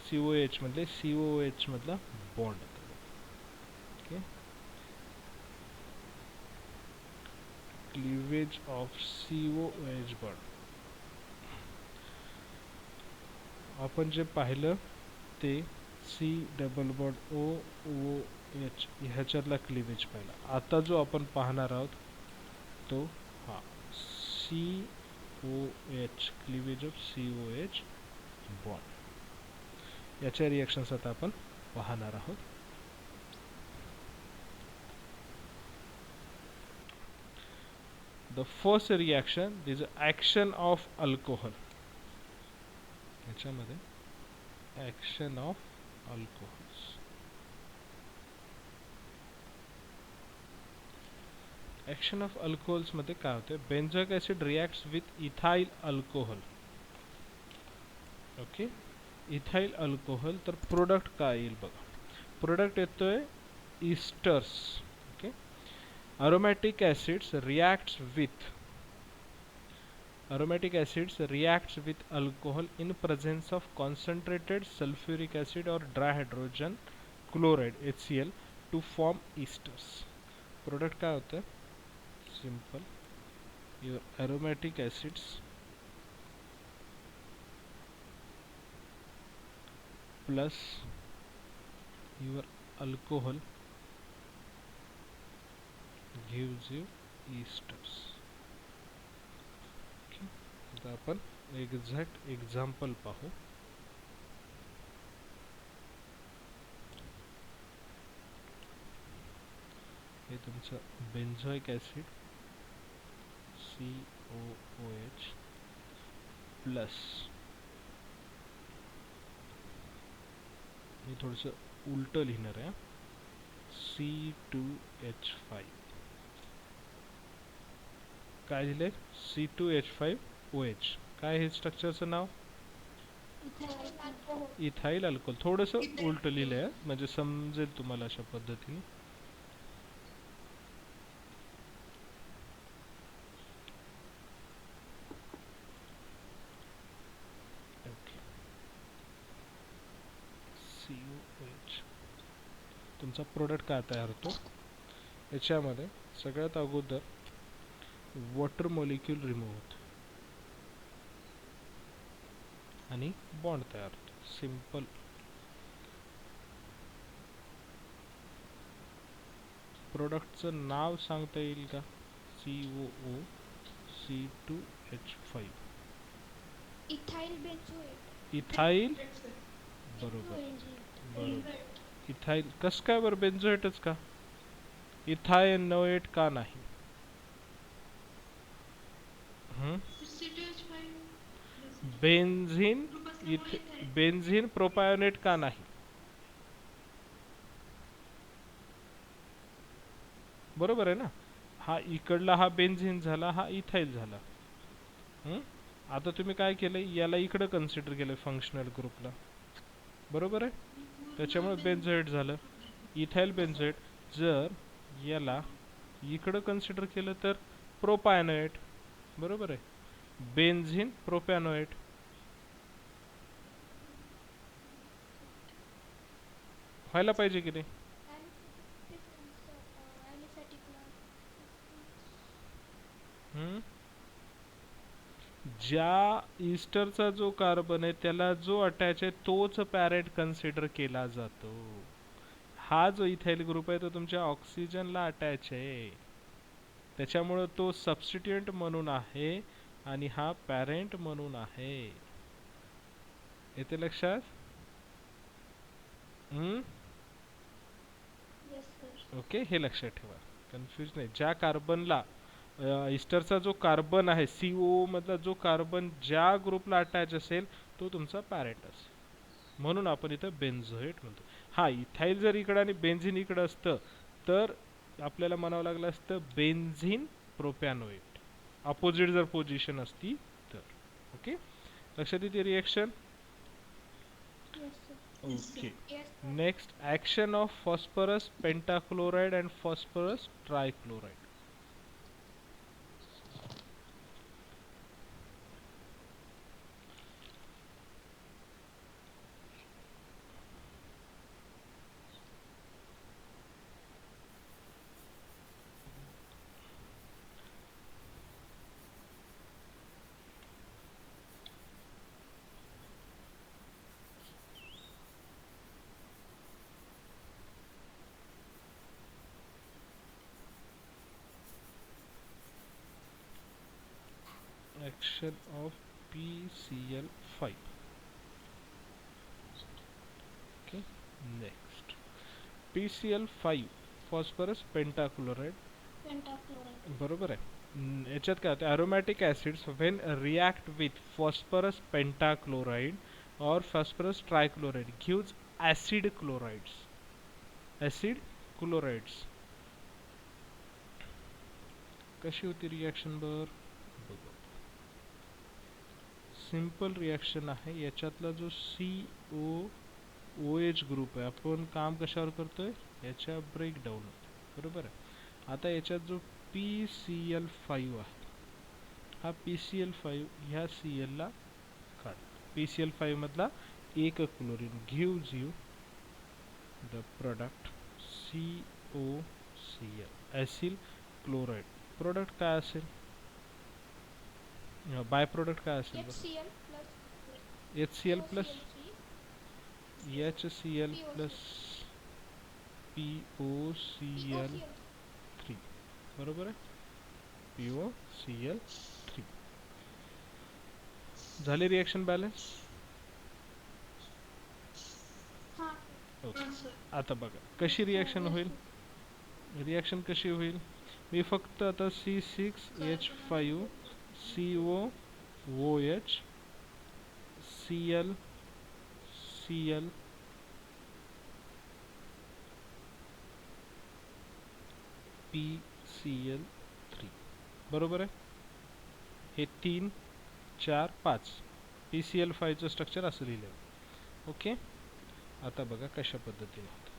COH मधले COH मधला bond. Okay. Cleavage of COH bond आपण जे पाहिलं ते C डबल बॉन्ड OH ह्याच्यातला क्लिवेज पाहिला. आता जो आपण पाहणार आहोत तो हा COH, cleavage of COH bond. याच्या रिॲक्शन्स आता आपण पाहणार आहोत. The first reaction is action of alcohol. याच्यामध्ये action of alcohols. Action of alcohols मध्ये काय होते? बेंझोइक acid reacts with ethyl alcohol. Okay. Ethyl alcohol, तर प्रोडक्ट काय येईल बघा. प्रोडक्ट येतोय इस्टर्स. Okay. aromatic acids reacts with alcohol in presence of concentrated sulfuric acid or dry hydrogen chloride HCl to form esters. Product काय होतं? Simple. Your aromatic acids plus your alcohol gives you esters. Okay. आता आपण exact example पाहू. हे तुमचं बेंझोइक acid COOH plus, मी थोडंसं उलटं लिहिणार आहे, C2H5. काय लिहिलंय? C2H5OH. काय हे स्ट्रक्चरचं नाव? Ethyl alcohol. थोडंसं उलटं लिहिलंय म्हणजे समजेल तुम्हाला अशा पद्धतीने. COH. तुमचा प्रोडक्ट काय तयार होतो? याच्यामध्ये सगळ्यात अगोदर वॉटर मॉलिक्यूल रिमूव्ह होतो आणि बॉन्ड तयार होतो. सिंपल. प्रोडक्टचं नाव सांगता येईल का? COO C2H5. इथाइल बेंझोएट. इथाइल, बरोबर बरोबर. इथाइल कस काय बरं? बेंझोएटच का? इथायनोएट का नाही? बेन्झीन, बेन्झीन प्रोपायोनेट का नाही? बरोबर आहे ना. हा इकडला हा बेन्झीन झाला, हा इथाइल झाला. आता तुम्ही काय केलं? याला इकडे कन्सिडर केलं फंक्शनल ग्रुपला. बरोबर आहे. त्याच्यामुळे बेन्झोएट झालं. Ethyl benzoate. जर याला इकडं कन्सिडर केलं तर प्रोपॅनोएट. बरोबर आहे. Benzene propanoate. व्हायला पाहिजे की नाही? हम्म? ज्या ईस्टरचा जो कार्बन आहे त्याला जो अटॅच आहे तोच पॅरेंट कन्सिडर केला जातो. हा जो इथाइल ग्रुप आहे तो तुमच्या ऑक्सिजनला अटॅच आहे, त्याच्यामुळं तो सबस्टिट्यूएंट म्हणून आहे आणि हा पॅरेंट म्हणून आहे. येते लक्षात? ओके, हे लक्षात ठेवा, कन्फ्यूज नाही. ज्या कार्बनला ईस्टरचा जो कार्बन आहे CO मधला जो कार्बन ज्या ग्रुपला अटॅच असेल तो तुमचा पॅरेंट असेल, म्हणून आपण इथं बेन्झोएट म्हणतो. हा, इथाइल जर इकडं आणि बेन्झिन इकडं असतं तर आपल्याला म्हणावं लागलं असतं बेन्झिन प्रोपॅनोएट, अपोजिट जर पोझिशन असती तर. ओके, लक्षात येते reaction? Okay. Next, action of phosphorus pentachloride and phosphorus trichloride. Action of PCl5. Okay, next, PCl5 phosphorus pentachloride. बरोबर आहे. याच्यात काय होतं, aromatic acids when react with phosphorus pentachloride और phosphorus trichloride gives acid chlorides. Acid chlorides. कशी होती reaction बर? बघू. सिंपल रिॲक्शन आहे. याच्यातला जो COOH ग्रुप आहे, आपण काम कशावर करतोय, याच्या ब्रेकडाऊन. बरोबर आहे. आता याच्यात जो PCl5 आहे, हा PCl5 ह्या Cl ला काढ. PCl5 मधला एक chlorine gives you the product COCl, acyl chloride. Product काय असेल, बाय प्रोडक्ट काय असेल बरं? HCl plus HCl plus POCl3. बरोबर आहे, POCl3. झाली रिॲक्शन बॅलन्स? ओके. आता बघा कशी रिॲक्शन होईल. रिॲक्शन कशी होईल, मी फक्त आता C6H5 COOH Cl Cl PCl3. बरोबर आहे. हे 3 4 5 PCl5 चं स्ट्रक्चर असं लिहिलं आहे. ओके, आता बघा कशा पद्धतीने होतं.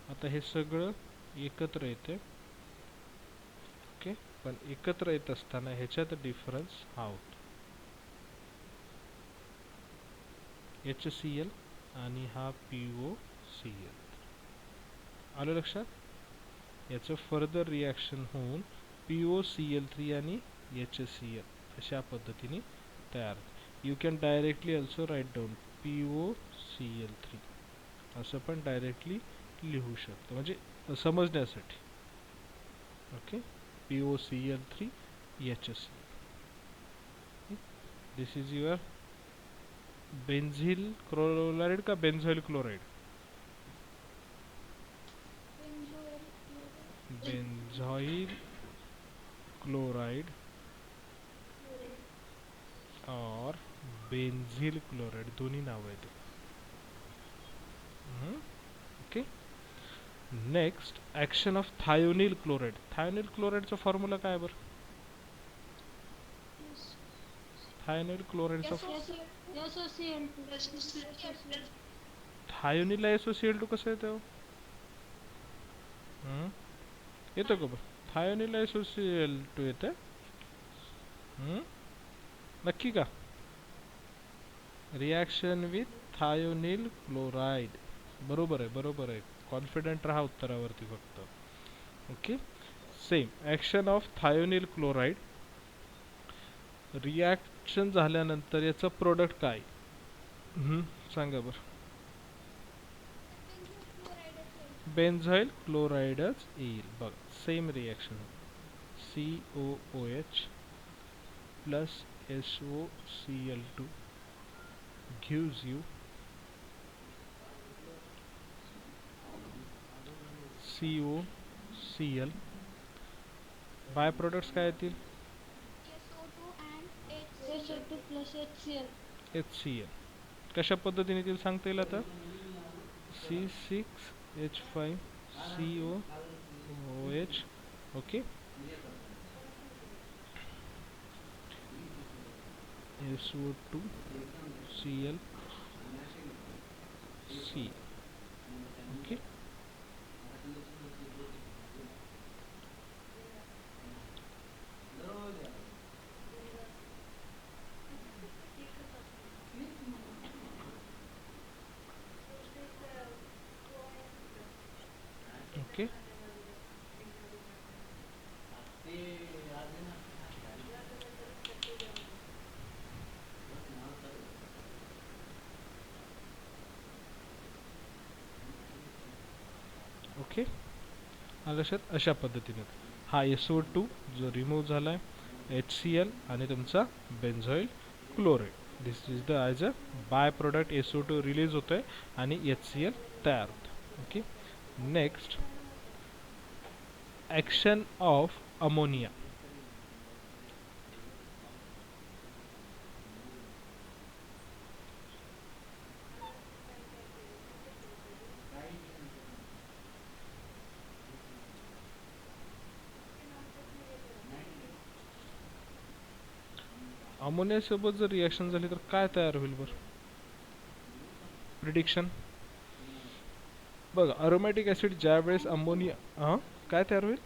आता हे सगळं एकत्र येते. ओके, पण एकत्र येत असताना ह्याच्यात डिफरन्स हा होतो, HCl आणि हा POCl. आलं लक्षात? याचं फर्दर रिॲक्शन होऊन POCl3 आणि HCl अशा पद्धतीने तयार. You can directly also write down POCl3 असं पण डायरेक्टली लिहू शकतो, म्हणजे समजण्यासाठी. Okay, POCl3 HCl. This is your benzyl chloride का बेन्झोइल क्लोराइड? बेन्झोइल क्लोराइड और बेन्झिल क्लोराइड दोन्ही नाव आहेत. Okay, next action of thionyl chloride. Thionyl क्लोराईडचा फॉर्म्युला काय आहे बरं? Yes. Thionyl क्लोराईडचा SOCl2. थायोनिलला SOCl2 कसं येतं? येतो का बरं? थायोनिलला SOCl2 येतं? नक्की का? Reaction with thionyl chloride. बरोबर आहे, बरोबर आहे. कॉन्फिडंट राहा उत्तरावरती फक्त. Okay. Same action of thionyl chloride. Reaction झाल्यानंतर याचं प्रोडक्ट काय? सांगा बरं. Benzoyl बेन्झाईल chloride क्लोराईडच येईल. बघा same reaction. COOH plus SOCl2 gives you COCl. By products काय येतील? SO2 and HCl. plus HCl. HCl. कशा पद्धतीने येतील सांगता येईल आता? C6H5COOH. Okay. SO2ClC. Okay. Okay. Okay. लक्षात अशा पद्धतीने हा SO2 जो रिमूव्ह झाला आहे, HCl आणि तुमचा benzoyl chloride. This is the as a by product SO2 release होतो आहे आणि HCl तयार होतं. Okay. Next action of ammonia. अमोनियासोबत जर रिॲक्शन झाली तर काय तयार होईल बरं? प्रिडिक्शन बघा. अरोमॅटिक ॲसिड ज्या वेळेस अमोनिया काय तयार होईल?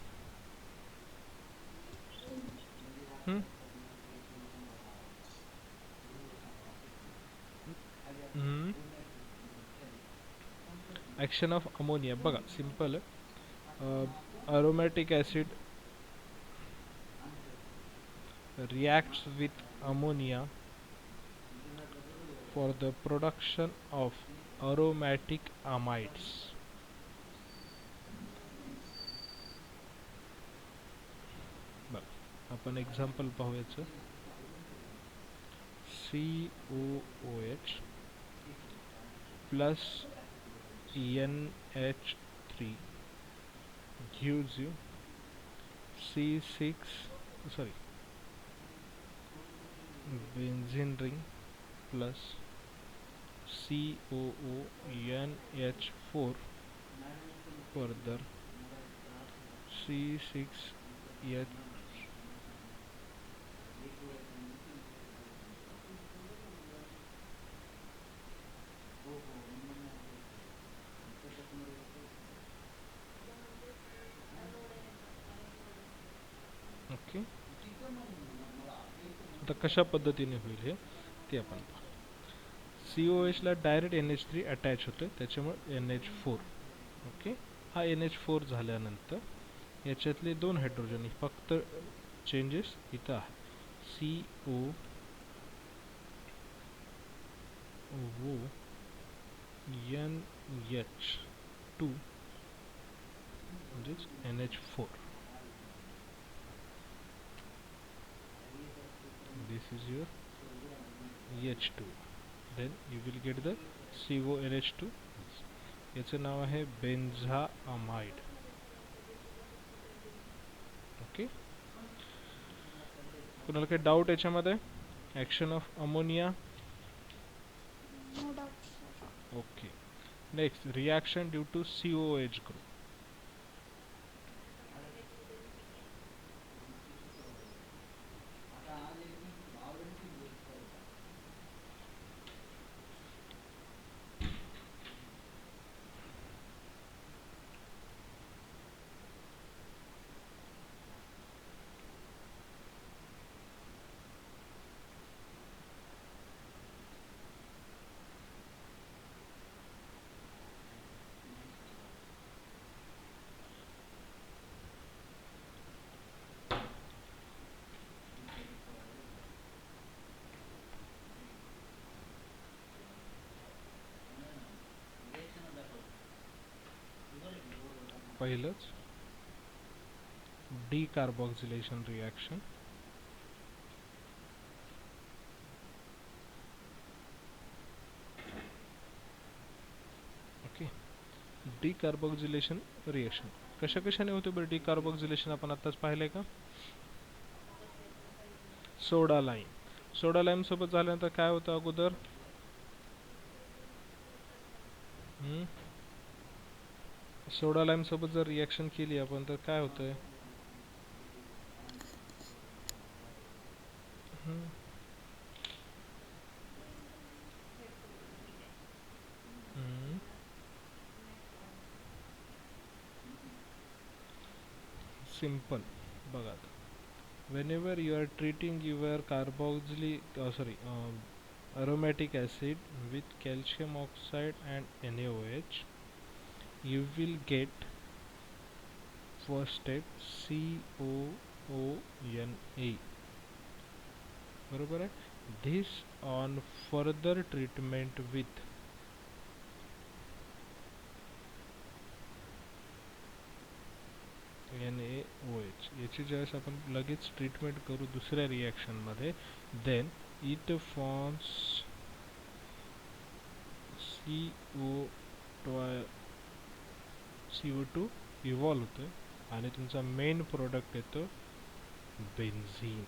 ॲक्शन ऑफ अमोनिया बघा सिंपल आहे. Aromatic acid reacts with ammonia for the production of aromatic amides. आपण example पाहूयाचं. COOH plus NH3 gives you C6 sorry benzene ring plus COONH4 further C6H. Okay. आता कशा पद्धतीने होईल हे ते आपण पाहू. COH ला डायरेक्ट NH3 अटॅच होते त्याच्यामुळे NH4. ओके. हा NH4 झाल्यानंतर याच्यातले दोन हायड्रोजन फक्त चेंजेस इथं आहे. COONH2 म्हणजेच NH4. This is your H2. Then you will get the CONH2. याचं नाव आहे बेन्झामाइड. ओके. कुणाला काही डाऊट याच्यामध्ये? Action of ammonia. No doubt, sir. Okay. Next reaction due to COH group. पहिलंच decarboxylation reaction. Okay, decarboxylation reaction कशा कशाने होते बरं डिकार्बोक्सिलेशन? आपण आताच पाहिलंय का? सोडा लाईम. सोडा लाईम सोबत झाल्यानंतर काय होतं अगोदर? सोडा लाईम सोबत जर रिएक्शन केली आपण तर काय होतंय? सिंपल बघा आता. Whenever you are treating your aromatic acid with calcium oxide and NaOH, you will get first step COONA. बरोबर आहे. This on further treatment with NaOH, याची ज्यावेळेस आपण लगेच ट्रीटमेंट करू दुसऱ्या रिॲक्शन मध्ये, then it forms CO2 evolve होतोय आणि तुमचा मेन प्रोडक्ट येतो benzene.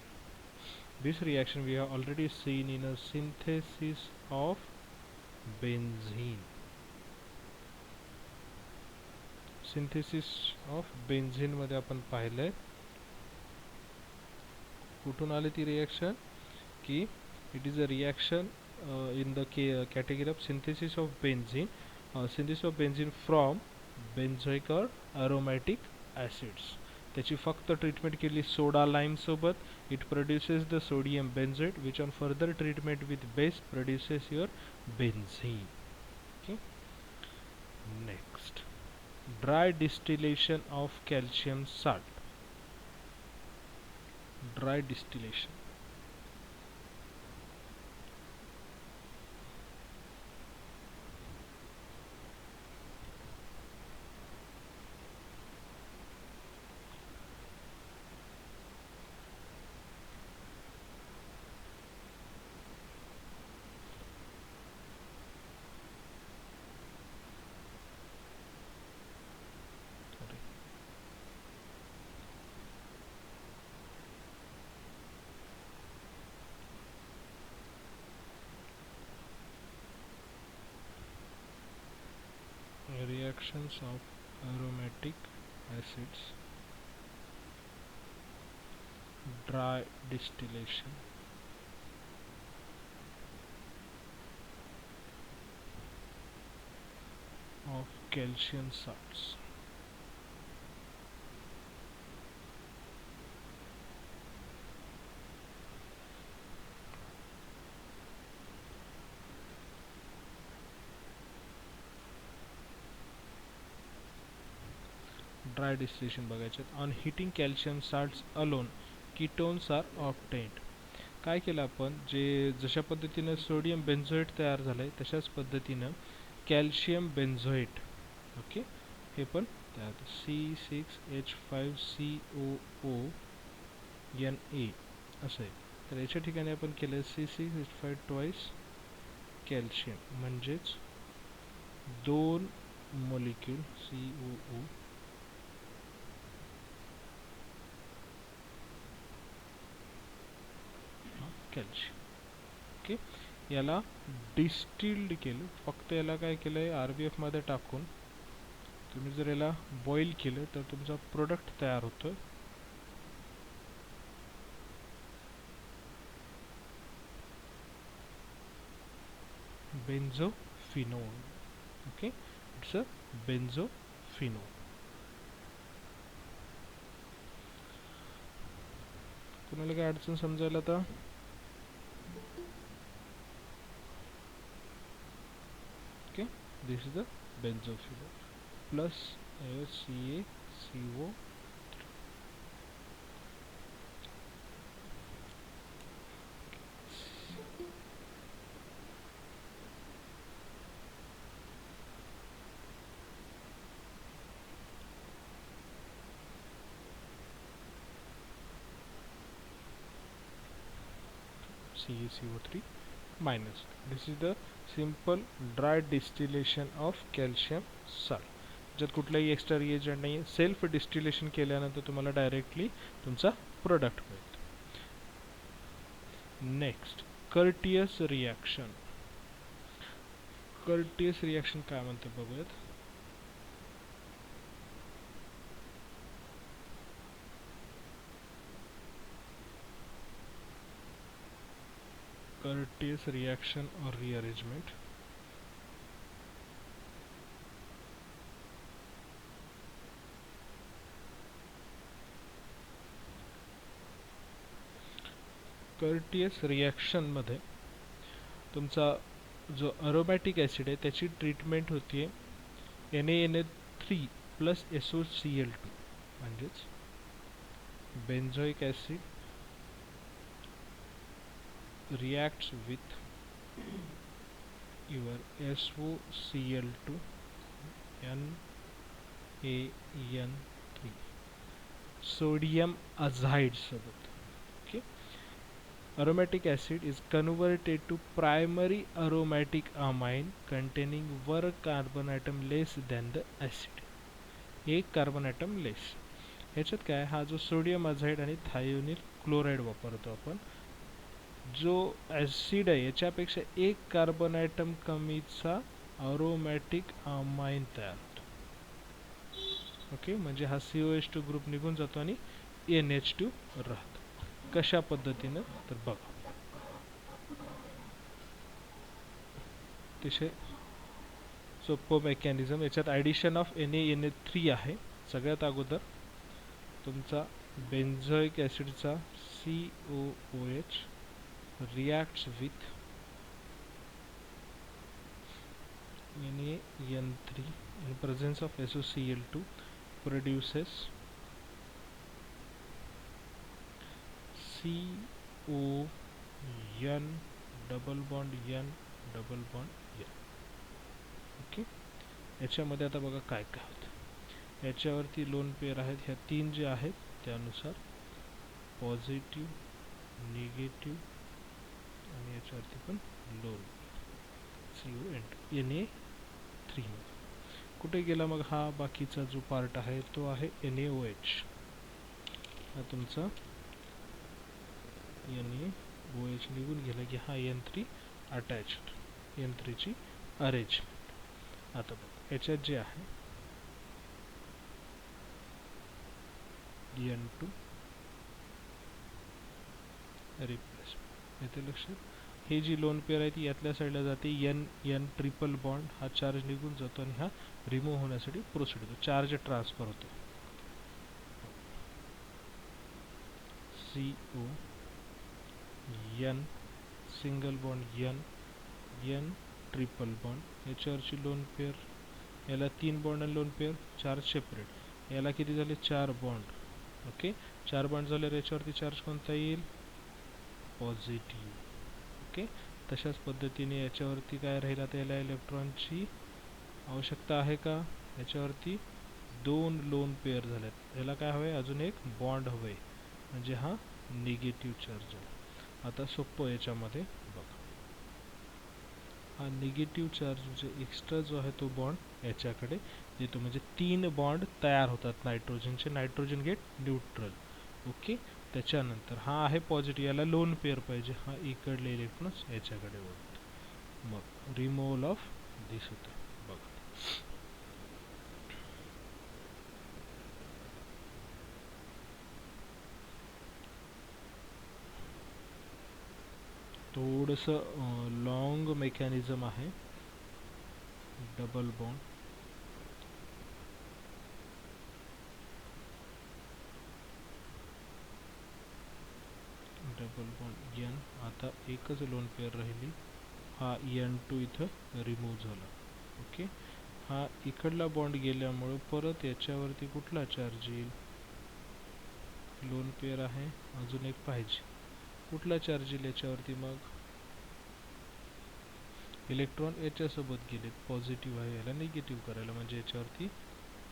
This reaction we have already seen in a synthesis of benzene. Synthesis of benzene मध्ये आपण पाहिलंय कुठून आली ती रिॲक्शन की it is a reaction in the category of synthesis of benzene, from benzoic or aromatic acids. त्याची फक्त treatment केली सोडा लाईम सोबत. It produces the sodium benzoate which on further treatment with base produces your benzene. Okay, next dry distillation of calcium salt. Dry distillation reactions of aromatic acids, dry distillation of calcium salts. Dry distillation बघायचे. On heating calcium salts alone ketones are obtained. काय केलं आपण, जे जशा पद्धतीनं sodium benzoate तयार झालंय तशाच पद्धतीनं कॅल्शियम बेन्झोएट, ओके, हे पण तयार C6H5COONA असं आहे. तर याच्या ठिकाणी आपण केलं C6H5 ट्वाइस कॅल्शियम म्हणजेच 2 मॉलिक्यूल COO कॅल्शियम. ओके, याला डिस्टिल्ड केलं. फक्त याला काय केलंय, RBF मध्ये टाकून तुम्ही जर याला बॉईल केलं तर तुमचा प्रोडक्ट तयार होतो बेन्झोफिनोल. Okay, it's a बेन्झोफिनोल. कुणाला काय अडचण समजायला आता? Okay, this is the benzophenol plus CaCO. CaCO3 minus. This is the simple dry distillation of calcium salt. ज्यात कुठलाही एक्स्ट्रा रिएजंट नाही आहे, सेल्फ डिस्टिलेशन केल्यानंतर तुम्हाला डायरेक्टली तुमचा प्रोडक्ट मिळतो. Next Curtius reaction. Curtius reaction काय म्हणते बघूयात. Curtius reaction or rearrangement. Curtius reaction मध्ये तुमचा जो अरोमॅटिक ॲसिड आहे त्याची ट्रीटमेंट होतीये NaNH3 प्लस SOCl2 म्हणजेच बेंझोइक acid reacts with your SOCl2 NaN3 sodium azide सोबत. Okay, aromatic acid is converted to primary aromatic amine containing one carbon atom less than the acid. एक carbon item लेस. ह्याच्यात काय, हा जो sodium अझाईड आणि thionyl chloride वापरतो आपण, जो ॲसिड आहे याच्यापेक्षा एक कार्बन ॲटम कमीचा अरोमॅटिक अमाइन तयार होतो. ओके, म्हणजे हा COH2 ग्रुप निघून जातो आणि NH2 राहतो. कशा पद्धतीनं तर बघा, अतिशय सोपं मेकॅनिझम. याच्यात ॲडिशन ऑफ NaNH3 आहे. सगळ्यात अगोदर तुमचा बेंझोइक ॲसिडचा COOH reacts with NaN3 in presence of SOCl2 produces CON double bond N double bond N. Okay, याच्यामध्ये आता बघा काय काय होतं. याच्यावरती लोन पेअर आहेत, ह्या तीन जे आहेत त्यानुसार पॉझिटिव्ह, निगेटिव्ह आणि याच्यावरती पण लोन Na3. कुठे गेला मग हा बाकीचा जो पार्ट आहे तो आहे NaOH. हा तुमचा NaOH निघून गेला की हा N3 अटॅच्ड, N3 ची अरेंजमेंट. आता बघ याच्यात जे आहे N2 रिप्लेसमेंट. येते लक्षात. हे जी लोन पेअर आहे ती यातल्या साईडला जाते, N ट्रिपल बॉन्ड हा चार्ज निघून जातो आणि हा रिमूव्ह होण्यासाठी प्रोसीड होतो, चार्ज ट्रान्सफर होतो. CO N single bond N triple bond. याच्यावरची लोन पेअर, याला 3 बॉन्ड आणि लोन पेअर, चार्ज सेपरेट. याला किती झाले, 4 बॉन्ड. ओके, 4 बॉन्ड झाल्यावर याच्यावरती चार्ज कोणता येईल, पॉझिटिव्ह. ओके, तशाच पद्धतीने याच्यावरती काय राहील, आता याला इलेक्ट्रॉनची आवश्यकता आहे का, याच्यावरती 2 लोन पेअर झाल्यात, याला काय हवंय, अजून एक बॉन्ड हवंय, म्हणजे हा निगेटिव्ह चार्ज आहे. आता सोपं याच्यामध्ये बघा, हा निगेटिव्ह चार्ज म्हणजे एक्स्ट्रा जो आहे तो बॉन्ड याच्याकडे येतो, म्हणजे 3 बॉन्ड तयार होतात नायट्रोजनचे. Nitrogen gate neutral. ओके, त्याच्यानंतर हा आहे पॉझिटिव्ह, याला लोन पेअर पाहिजे, हा इकडले इलेक्ट्रॉन्स याच्याकडे वळतो, मग रिमूव्हल ऑफ दिस होतं. बघा थोडंसं लॉंग मेकॅनिझम आहे. Double bond, double bond N. आता एकच लोन पेअर राहिली, हा N2 इथं रिमूव्ह झाला. ओके, हा इकडला बॉन्ड गेल्यामुळे परत याच्यावरती कुठला चार्ज येईल, लोन पेअर आहे, अजून एक पाहिजे, कुठला चार्ज येईल याच्यावरती, मग इलेक्ट्रॉन याच्यासोबत गेलेत, पॉझिटिव्ह आहे, याला निगेटिव्ह करायला, म्हणजे याच्यावरती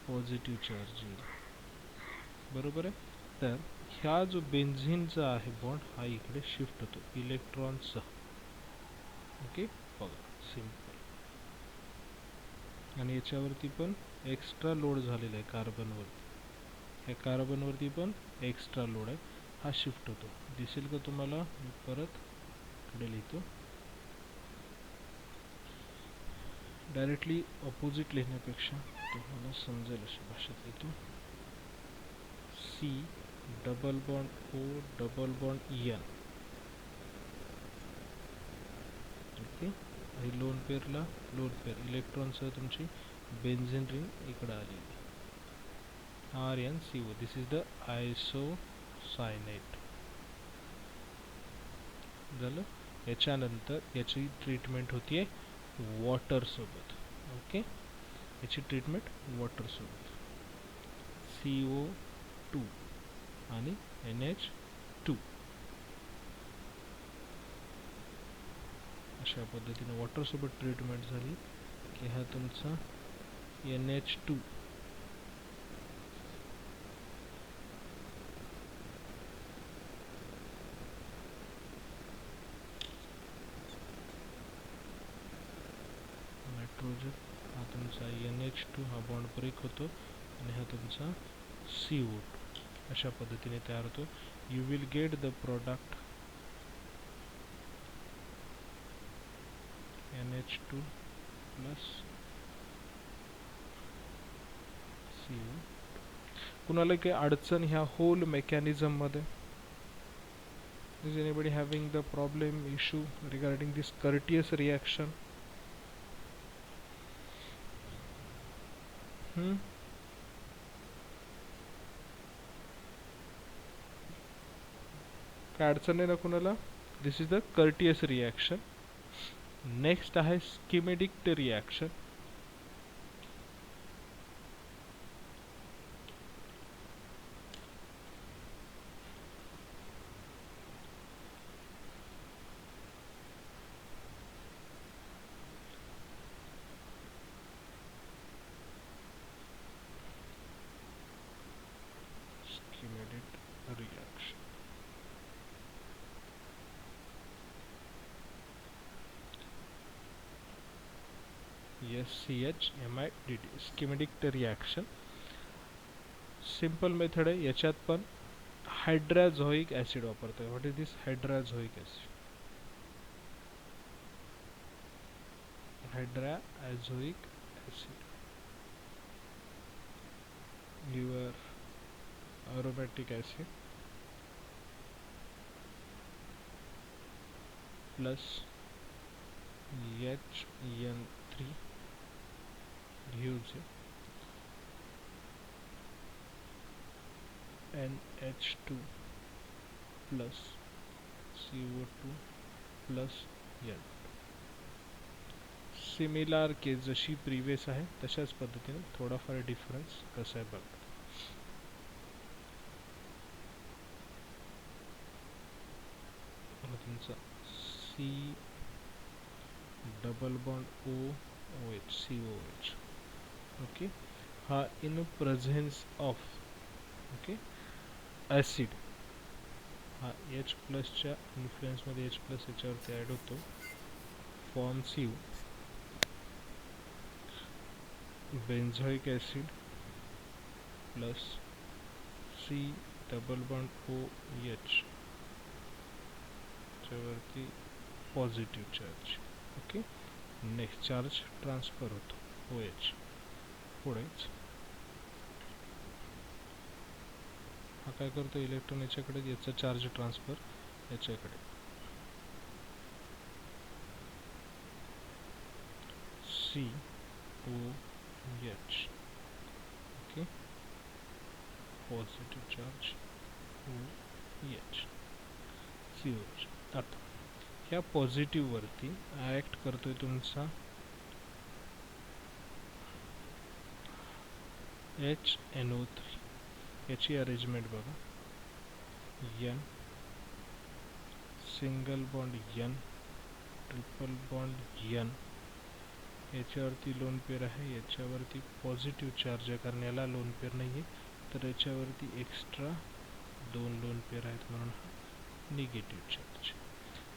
पॉझिटिव्ह चार्ज येईल. बरोबर आहे. तर ह्या जो बेन्झिनचा आहे बॉन्ड हा इकडे शिफ्ट होतो इलेक्ट्रॉनचा. ओके, बघा सिंपल. आणि याच्यावरती पण एक्स्ट्रा लोड झालेला आहे कार्बनवरती. ह्या कार्बनवरती पण एक्स्ट्रा लोड आहे, हा शिफ्ट होतो. दिसेल का तुम्हाला? मी परत इकडे लिहितो. डायरेक्टली ऑपोजिट लिहिण्यापेक्षा तुम्हाला समजेल अशा भाषेत लिहितो. C double bond O double bond N. Okay, आणि लोन पेअरला लोन पेअर इलेक्ट्रॉनसह तुमची बेन्झिन रिंग इकडे आलेली. RnCO. This is the isocyanate. झालं. याच्यानंतर याची ट्रीटमेंट होतीये वॉटर सोबत. ओके, याची ट्रीटमेंट वॉटर सोबत. CO2 आणि NH2 अशा पद्धतीने वॉटर सोबत ट्रीटमेंट झाली की हा तुमचा NH2 नायट्रोजन, हा तुमचा NH2 हा बॉन्ड ब्रेक होतो आणि हा तुमचा CO2 अशा पद्धतीने तयार होतो. You will get the product NH2 plus CO. कुणाला काही अडचण ह्या होल मेकॅनिझम मध्ये? Is anybody having the problem issue regarding this Curtius reaction? काय अडचण आहे ना कुणाला? This is the Curtius reaction. Next आहे schematic reaction. Schematic reaction. SCHMIDD schematic reaction. Simple method आहे. याच्यात पण हायड्राझोइक ऍसिड वापरतोय. What is this hydrazoic acid? Hydrazoic acid your aromatic acid plus HN3 gives NH2 plus CO2 plus N. Similar case जशी previous आहे तशाच पद्धतीने थोडाफार difference कसा आहे बघा. तुमचा C double bond OH COH. Okay, हा in presence of okay acid हा H प्लसच्या इन्फ्लुएन्समध्ये H प्लस याच्यावरती ॲड होतो. Forms you benzoic acid plus C double bond OH च्यावरती positive charge. Okay, next charge transfer होतो OH. पुढेच हा काय करतो? इलेक्ट्रॉन याच्याकडे, याचा चार्ज ट्रान्सफर याच्याकडे. COH. Okay, positive charge OH COH. आता ह्या पॉझिटिव्ह वरती ॲक्ट करतोय तुमचा HNO3. याची अरेंजमेंट बघा. N single bond N triple bond N. याच्यावरती लोन पेअर आहे, याच्यावरती पॉझिटिव्ह चार्ज आहे कारण याला लोन पेअर नाही आहे, तर याच्यावरती एक्स्ट्रा दोन लोन पेअर आहेत म्हणून हा निगेटिव्ह चार्ज.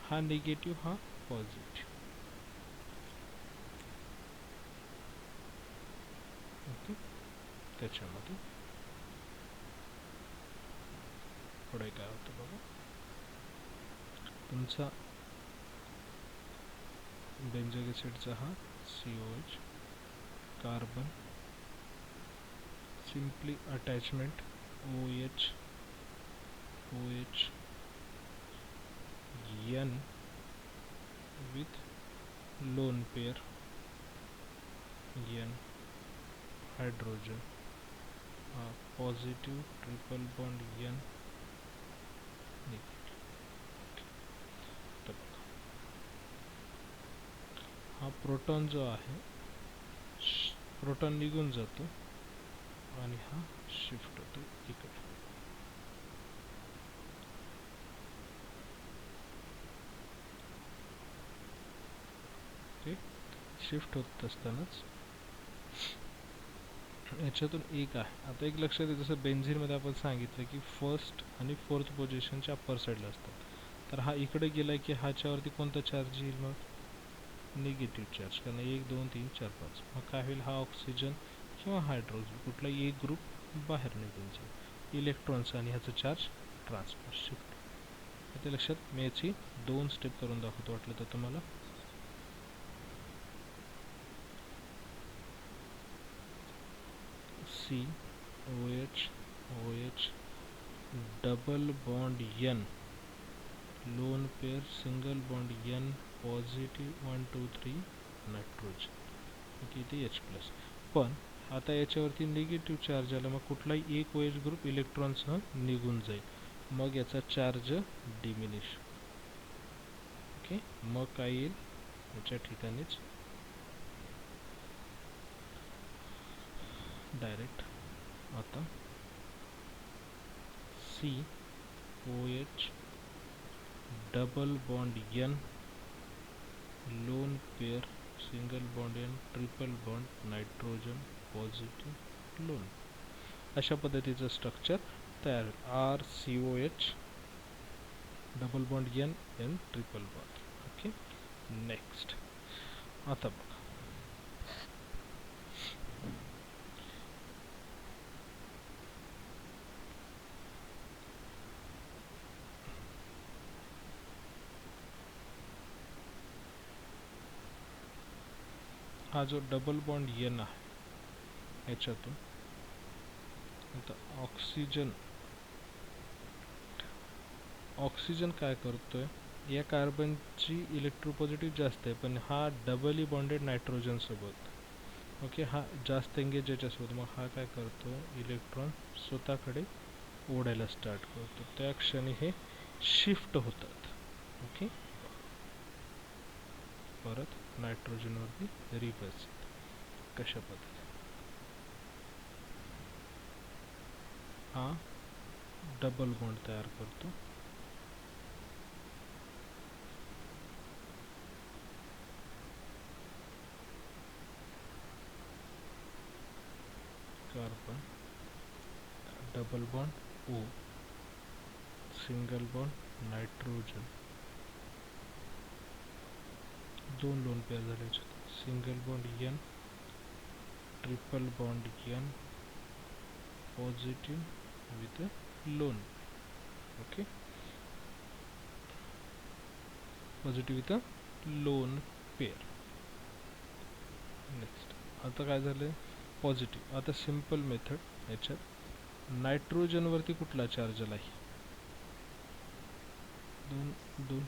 हा निगेटिव्ह, हा पॉझिटिव्ह. ओके, त्याच्यामध्ये पुढे काय होतं बघा, तुमचा बेंझोइक ॲसिडचा हा COH, carbon simply attachment OH N with lone pair N hydrogen, positive triple bond N negative. तर बघा, हा प्रोटॉन जो आहे, प्रोटॉन निघून जातो आणि हा शिफ्ट होतो इकडे. शिफ्ट होत असतानाच याच्यातून एक आहे. आता एक लक्षात येईल, जसं बेन्झीनमध्ये आपण सांगितलं की फर्स्ट आणि फोर्थ पोझिशनच्या अप्पर साईडला असतात. तर हा इकडे गेला की ह्याच्यावरती कोणता चार्ज येईल, मग निगेटिव्ह चार्ज, कारण 1 2 3 4 5. मग काय होईल, हा ऑक्सिजन किंवा हायड्रोजन कुठलाही एक ग्रुप बाहेर निघून जाईल, इलेक्ट्रॉन्स आणि ह्याचा चार्ज ट्रान्सफर शिफ्ट. ते लक्षात, मी याची 2 स्टेप करून दाखवतो वाटलं तर तुम्हाला. COH double bond N, lone pair single bond N, positive 1 2 3 nitrogen. Okay, इथे H+. पण आता याच्यावरती निगेटिव्ह चार्ज आला, मग कुठलाही एक OH ग्रुप इलेक्ट्रॉनसह निघून जाईल, मग याचा चार्ज डिमिनिश. ओके, मग काय येईल, याच्या ठिकाणीच डायरेक्ट आता COH double bond N, lone pair single bond N, triple bond nitrogen, positive loan. अशा पद्धतीचं स्ट्रक्चर तयार होईल, RCOH double bond N, N triple bond. Okay, next. आता बघा, हा जो डबल बॉन्ड N आहे याच्यातून आता ऑक्सिजन काय करतोय, या कार्बनची इलेक्ट्रोपॉझिटिव्ह जास्त आहे, पण हा डबली बॉन्डेड नायट्रोजन सोबत. ओके, हा जास्त एंगेज याच्यासोबत, मग हा काय करतो, इलेक्ट्रॉन स्वतःकडे ओढायला स्टार्ट करतो, त्या क्षणी हे शिफ्ट होतात. ओके, परत नायट्रोजनवरती रिवर्स. कशा पद्धतीने, हा डबल बॉन्ड तयार करतो, carbon double bond O, single bond nitrogen, दोन लोन पेअर झाले, single bond N, triple bond N, positive with loan. Okay, positive with lone pair. Next, आता काय झालं, पॉझिटिव्ह. आता सिंपल मेथड, याच्यात नायट्रोजनवरती कुठला चार्ज आला आहे, 2 2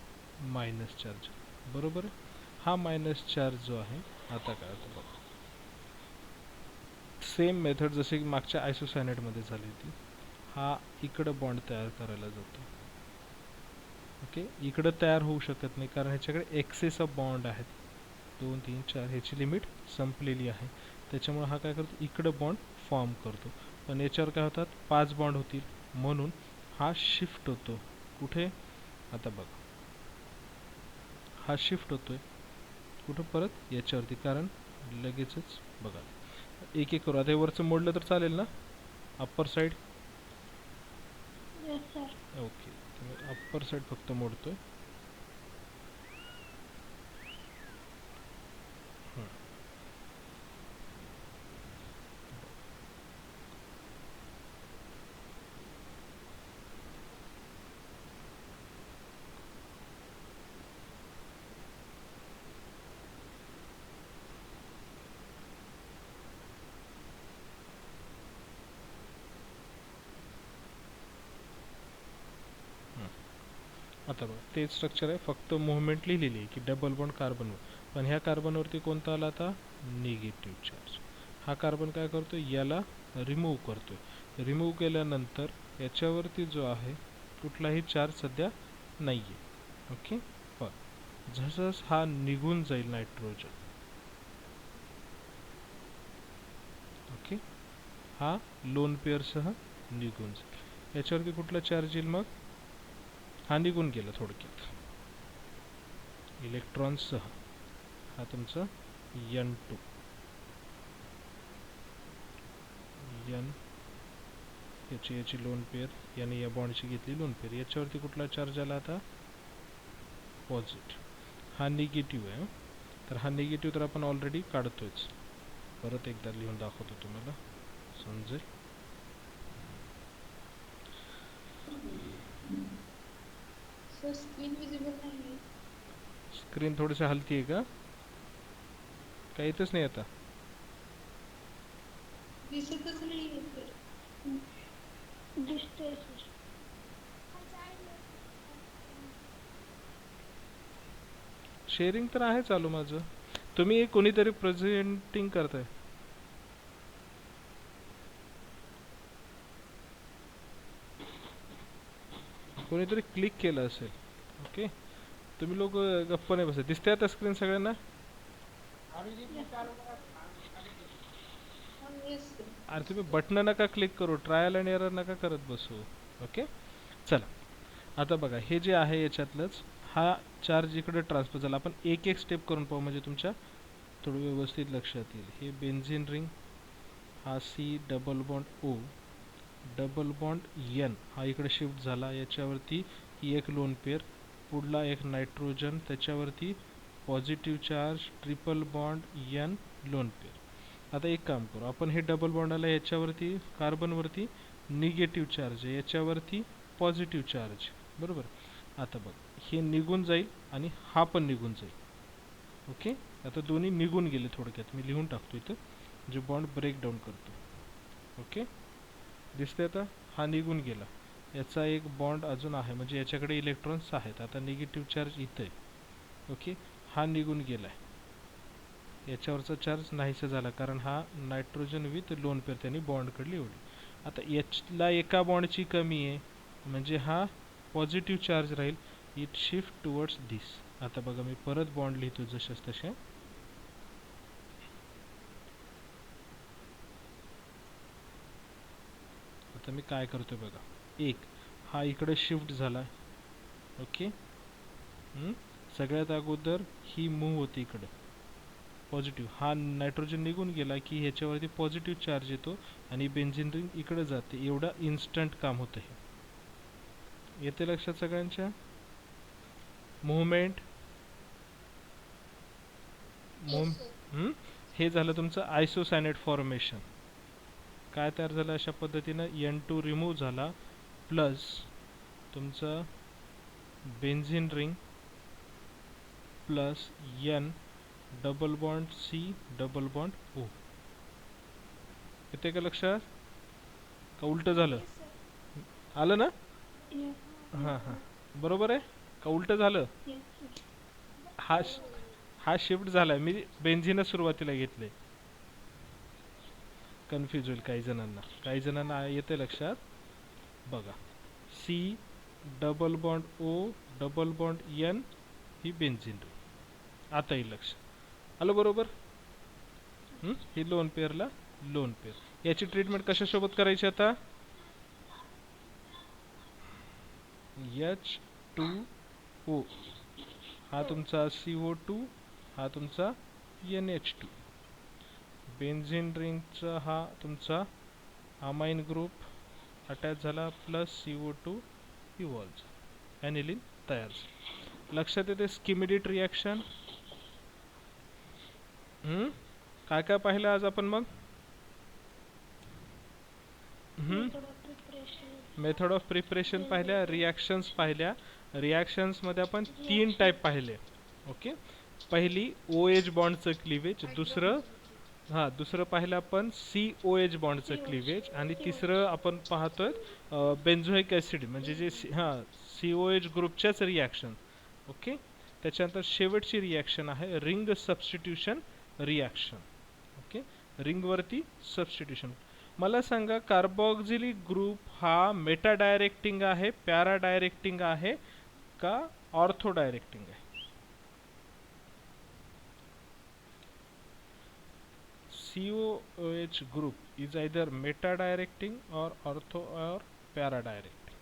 मायनस चार्ज, बरोबर आहे. हा मायनस चार्ज जो आहे, आता काय होतं बघा, सेम मेथड जसे की मागच्या आयसोसायनेटमध्ये झाली होती. हा इकडं बॉन्ड तयार करायला जातो. ओके, इकडं तयार होऊ शकत नाही, कारण ह्याच्याकडे एक्सेस ऑफ बॉन्ड आहेत, 2 3 4, ह्याची लिमिट संपलेली आहे. त्याच्यामुळे हा काय करतो, इकडं बॉन्ड फॉर्म करतो, पण याच्यावर काय होतात, 5 बॉन्ड होतील, म्हणून हा शिफ्ट होतो. कुठे, आता बघा, हा शिफ्ट होतोय कुठं, परत याच्यावरती, कारण लगेचच बघा, एक एक करू. आता हे वरचं मोडलं तर चालेल ना, upper side. Yes, sir. Okay, तर मी अप्पर साईड फक्त मोडतोय. हं. आता बघा तेच स्ट्रक्चर आहे, फक्त मुवमेंट लिहिलेली आहे की डबल बॉन्ड कार्बनवर. पण ह्या कार्बनवरती कोणता आला आता? Negative charge. हा कार्बन काय करतोय? याला रिमूव्ह करतोय. रिमूव्ह केल्यानंतर याच्यावरती जो आहे कुठलाही चार्ज सध्या नाही आहे. ओके, पण जसं हा निघून जाईल नायट्रोजन, ओके, हा लोन पेअरसह निघून जाईल. याच्यावरती कुठला चार्ज येईल मग? हा निघून गेला थोडक्यात इलेक्ट्रॉन्ससह. हा तुमचा N2 N, याची लोन पेअर, याने या बॉन्डची घेतली लोन पेअर. याच्यावरती कुठला चार्ज आला आता? पॉझिटिव्ह. हा निगेटिव्ह आहे. तर हा निगेटिव्ह तर आपण ऑलरेडी काढतोयच. परत एकदा लिहून दाखवतो तुम्हाला समजेल. सर स्क्रीन विजिबल नाही आहे. स्क्रीन थोडीशी हलती आहे का? काही येतच नाही आता. दिसतच नाही आहे सर. दिसतंय सर. शेअरिंग तर आहे चालू माझं. तुम्ही कोणीतरी प्रेझेंटिंग करताय. कोणीतरी क्लिक केलं असेल. ओके, तुम्ही लोक गप्प नाही बसा. दिसते आता स्क्रीन सगळ्यांना? Yes sir. अरे तुम्ही बटन नका क्लिक करू, ट्रायल अँड एरर नका करत बसू. ओके, चला आता बघा हे जे आहे याच्यातलंच हा चार्ज इकडे ट्रान्सफर झाला. आपण एक एक स्टेप करून पाहू म्हणजे तुमच्या थोडं व्यवस्थित लक्षात येईल. हे बेन्झिन रिंग, हा C double bond O, double bond N हा इकडे शिफ्ट झाला. याच्यावरती ही एक लोन पेअर, पुढला एक नायट्रोजन, त्याच्यावरती positive charge triple bond N lone pair. आता एक काम करू आपण, हे डबल बॉन्ड आला याच्यावरती कार्बनवरती निगेटिव्ह चार्ज आहे, याच्यावरती पॉझिटिव्ह चार्ज, बरोबर. आता बघ हे निघून जाईल आणि हा पण निघून जाईल. ओके, आता दोन्ही निघून गेले. थोडक्यात मी लिहून टाकतो इथं जे बॉन्ड ब्रेक डाऊन करतो. ओके, दिसते आता हा निघून गेला. याचा एक बॉन्ड अजून आहे म्हणजे याच्याकडे इलेक्ट्रॉन्स आहेत. आता निगेटिव्ह चार्ज इथं आहे. ओके, हा निघून गेलाय. याच्यावरचा चार्ज नाहीसा झाला कारण हा नायट्रोजन विथ लोन पेअर त्यांनी बॉन्डकडे लिवली. आता याचला एका बॉन्डची कमी आहे म्हणजे हा पॉझिटिव्ह चार्ज राहील. इट शिफ्ट टुवर्ड्स दिस. आता बघा मी परत बॉन्ड लिहितो जशाच तसे. आता मी काय करतोय बघा, एक हा इकडे शिफ्ट झाला. ओके, सगळ्यात अगोदर ही मूव्ह होती इकडे पॉझिटिव्ह. हा नायट्रोजन निघून गेला की ह्याच्यावरती पॉझिटिव्ह चार्ज येतो आणि बेन्झिन रिंग इकडे जाते. एवढा इन्स्टंट काम होतं हे. येते लक्षात सगळ्यांच्या? Movement yes sir. हे झालं तुमचं आयसोसायनेट फॉर्मेशन. काय तयार झालं अशा पद्धतीनं? N2 रिमूव्ह झाला प्लस तुमचं benzene ring plus N double bond C double bond O. येते का लक्षात? का उलट झालं? Yes sir. आलं ना? येस. हां हां, बरोबर आहे का उलट झालं? Yes sir. हा हा शिफ्ट झालाय. मी बेन्झिनच सुरुवातीला घेतले. कन्फ्यूज होईल काही जणांना. काही जणांना येते लक्षात? बघा, C double bond O double bond N ही बेन्झिन रिंग. आता येईल लक्ष. आलं बरोबर? ही लोन पेअरला लोन पेअर. याची ट्रीटमेंट कशासोबत करायची आता? H2O, हा तुमचा CO2, हा तुमचा NH2. बेन्झिन रिंगचा हा तुमचा अमाइन ग्रुप अटॅच झाला प्लस CO2 इव्हॉल्व्स, ॲनिलीन तयार झालं. लक्षात येते स्किमिडीट रिॲक्शन. काय काय पाहिलं आज आपण मग? मेथड ऑफ प्रिपरेशन पाहिल्या, रिॲक्शन्स पाहिल्या. रिॲक्शन्समध्ये आपण 3 टाईप पाहिले. ओके, पहिली OH बॉन्डचं क्लिवेज, दुसरं पाहिलं आपण COH बॉन्डचं क्लिवेज, आणि तिसरं आपण पाहतोय बेन्झोइक ॲसिड म्हणजे जे COH ग्रुपच्याच रिॲक्शन. ओके, त्याच्यानंतर शेवटची रिॲक्शन आहे रिंग सबस्टिट्यूशन रिॲक्शन. ओके, रिंगवरती सबस्टिट्यूशन. मला सांगा, कार्बोक्सिलिक ग्रुप हा मेटा डायरेक्टिंग आहे, पॅरा डायरेक्टिंग आहे का ऑर्थो डायरेक्टिंग आहे? COH group is either meta directing or ortho or para directing.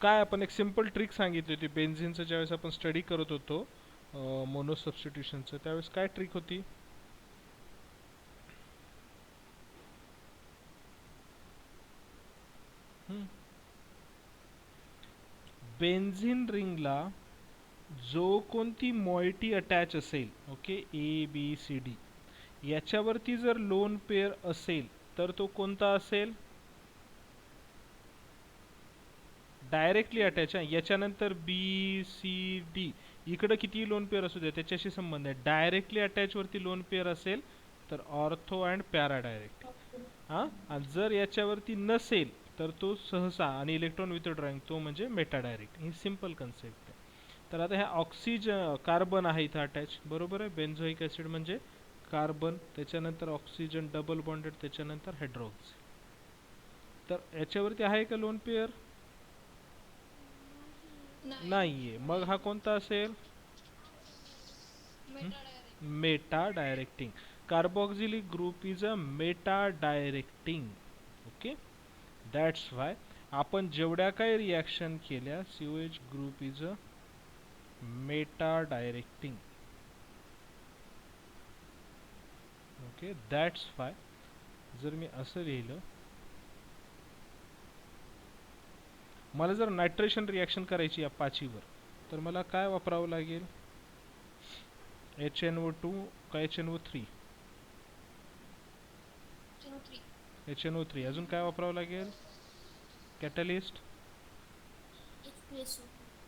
काय आपण एक सिंपल ट्रिक सांगितली होती बेन्झिनचं ज्यावेळेस आपण स्टडी करत होतो मोनो सबस्टिट्यूशनचं, त्यावेळेस काय ट्रिक होती? बेन्झिन रिंगला जो कोणती मॉइटी अटॅच असेल, ओके, ABCD, याच्यावरती जर लोन पेअर असेल तर तो कोणता असेल? Directly attach. याच्यानंतर BCD इकडं किती लोन पेअर असू द्या त्याच्याशी संबंध आहे. डायरेक्टली अटॅच वरती लोन पेअर असेल तर ऑर्थो अँड पॅरा डायरेक्ट. आणि जर याच्यावरती नसेल तर तो सहसा, आणि इलेक्ट्रॉन विथड्रॉइंग, तो म्हणजे मेटा डायरेक्ट. ही सिंपल कन्सेप्ट आहे. तर आता ह्या ऑक्सिजन कार्बन आहे इथं अटॅच, बरोबर आहे. बेन्झोइक ॲसिड म्हणजे कार्बन, त्याच्यानंतर ऑक्सिजन डबल बॉन्डेड, त्याच्यानंतर हायड्रोक्सी. तर याच्यावरती आहे का लोन पेअर? नाहीये. मग हा कोणता असेल? Meta directing. Carboxylic group is a Meta directing. Okay, that's why आपण जेवढ्या काही रिॲक्शन केल्या, COH group is a Meta directing. Okay, that's why जर मी असं लिहिलं, मला जर नायट्रेशन रिॲक्शन करायची या पाचीवर, तर मला काय वापरावं लागेल? HNO2 का HNO3? HNO3. अजून काय वापरावं लागेल? Catalyst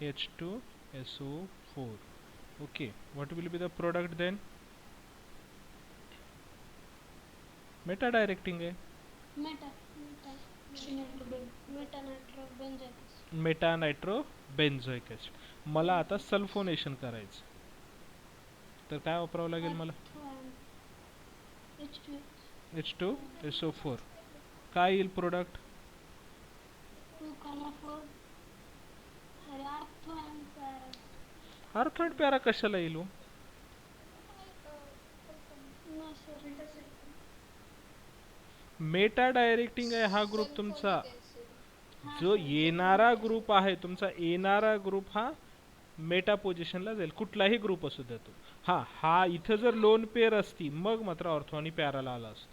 H2SO4. Okay, what will be the product then? Meta directing आहे. Meta nitro benzoic acid. मला आता सल्फोनेशन करायचं, तर काय वापरावं लागेल मला? H2SO4. काय येईल प्रोडक्ट? ऑर्थो अँड पॅरा कशाला येईल? मेटा डायरेक्टिंग आहे हा ग्रुप तुमचा. जो येणारा ग्रुप आहे तुमचा, येणारा ग्रुप हा मेटा पोझिशनला जाईल, कुठलाही ग्रुप असू द्या तो. हा इथं जर लोन पेअर असती मग मात्र ऑर्थो आणि पॅराला आला असतो.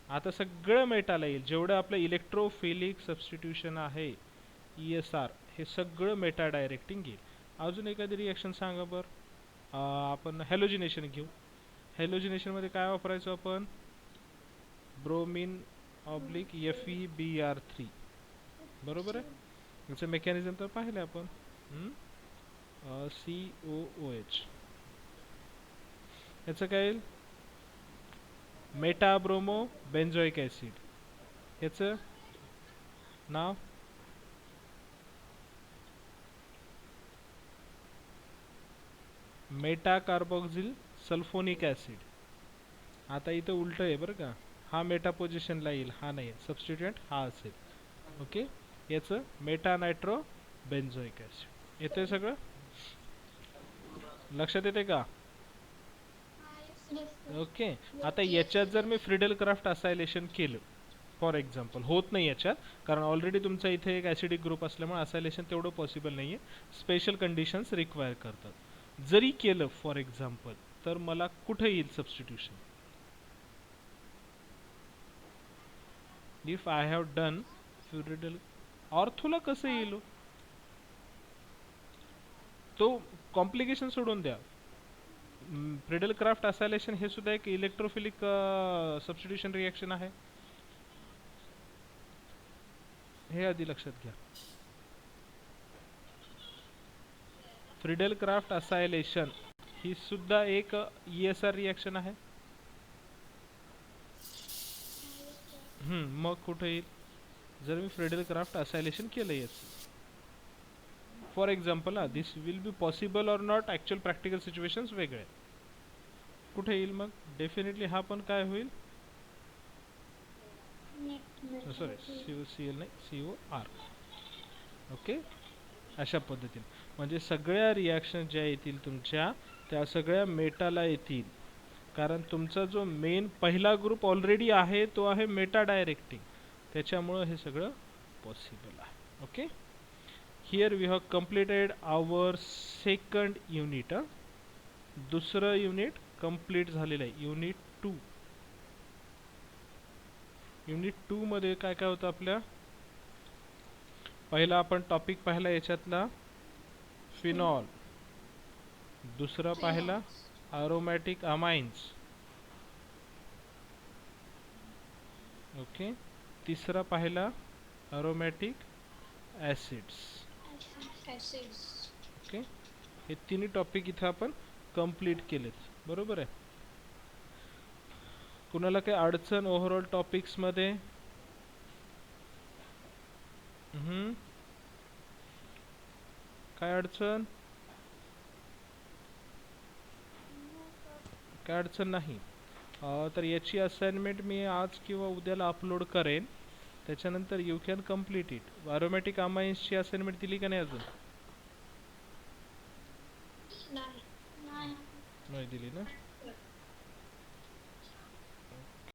आता सगळं मेटाला येईल, जेवढं आपलं इलेक्ट्रोफिलिक सबस्टिट्यूशन आहे ESR, हे सगळं मेटा डायरेक्टिंग येईल. अजून एखादी रिॲक्शन सांगा बरं. आपण हॅलोजिनेशन घेऊ. हॅलोजिनेशनमध्ये काय वापरायचो आपण? ब्रोमीन ऑब्लिक FeBr3, बरोबर आहे. याचं मेकॅनिझम तर पाहिलं आपण. COOH. याचं काय येईल? Meta bromo benzoic acid. याचं नाव? Meta carboxyl sulphonic acid. आता इथं उलट आहे बरं का, हा मेटा पोझिशनला येईल, हा नाही, सबस्टिट्यूएंट हा असेल. ओके, याचं मेटा नायट्रो बेन्झोइक ॲसिड. येते सगळं लक्षात येते का? ओके, आता याच्यात जर मी फ्रिडेल क्राफ्ट असायलेशन केलं फॉर एक्झाम्पल, होत नाही याच्यात, कारण ऑलरेडी तुमचा इथे एक ॲसिडिक ग्रुप असल्यामुळे असायलेशन तेवढं पॉसिबल नाही आहे, स्पेशल कंडिशन्स रिक्वायर करतात. जरी केलं फॉर एक्झाम्पल, तर मला कुठे येईल सबस्टिट्यूशन? If I have done Friedel ऑर्थोला कसं येईल हो? तो कॉम्प्लिकेशन सोडून द्या. फ्रिडल क्राफ्ट असायलेशन हे सुद्धा एक इलेक्ट्रोफिलिक सबस्टिट्यूशन रिॲक्शन आहे, हे आधी लक्षात घ्या. फ्रिडल क्राफ्ट असायलेशन ही सुद्धा एक ESR रिॲक्शन आहे. मग कुठे येईल जर मी फ्रिडल क्राफ्ट असायलेशन केलं याचं? For example this will be possible or not, actual practical situations वेगळे आहेत. कुठे येईल मग? डेफिनेटली हा पण काय होईल? सॉरी, COCl नाही, COR. ओके, अशा पद्धतीने म्हणजे सगळ्या रिॲक्शन ज्या येतील तुमच्या त्या सगळ्या मेटाला येतील, कारण तुमचा जो मेन पहिला ग्रुप ऑलरेडी आहे तो आहे मेटा डायरेक्टिंग, त्याच्यामुळं हे सगळं पॉसिबल आहे. Okay, here we have completed our second unit. दुसरं युनिट कंप्लीट झालेलं आहे, युनिट 2. युनिट 2 मध्ये काय काय होतं आपल्या? पहिला आपण टॉपिक पाहिला याच्यातला फिनॉल, दुसरा पाहिला अरोमॅटिक अमाइन्स, ओके, तिसरा पाहिला अरोमॅटिक ॲसिड्स. ओके, हे तिन्ही टॉपिक इथं आपण कंप्लीट केलेत, बरोबर आहे. कुणाला काही अडचण ओव्हरऑल टॉपिक्स मध्ये? काय अडचण? काय अडचण नाही. तर याची असाइनमेंट मी आज किंवा उद्याला अपलोड करेन, त्याच्यानंतर you can complete it. Aromatic अमाइन्सची असाइनमेंट दिली का नाही अजून? नाही दिली ना.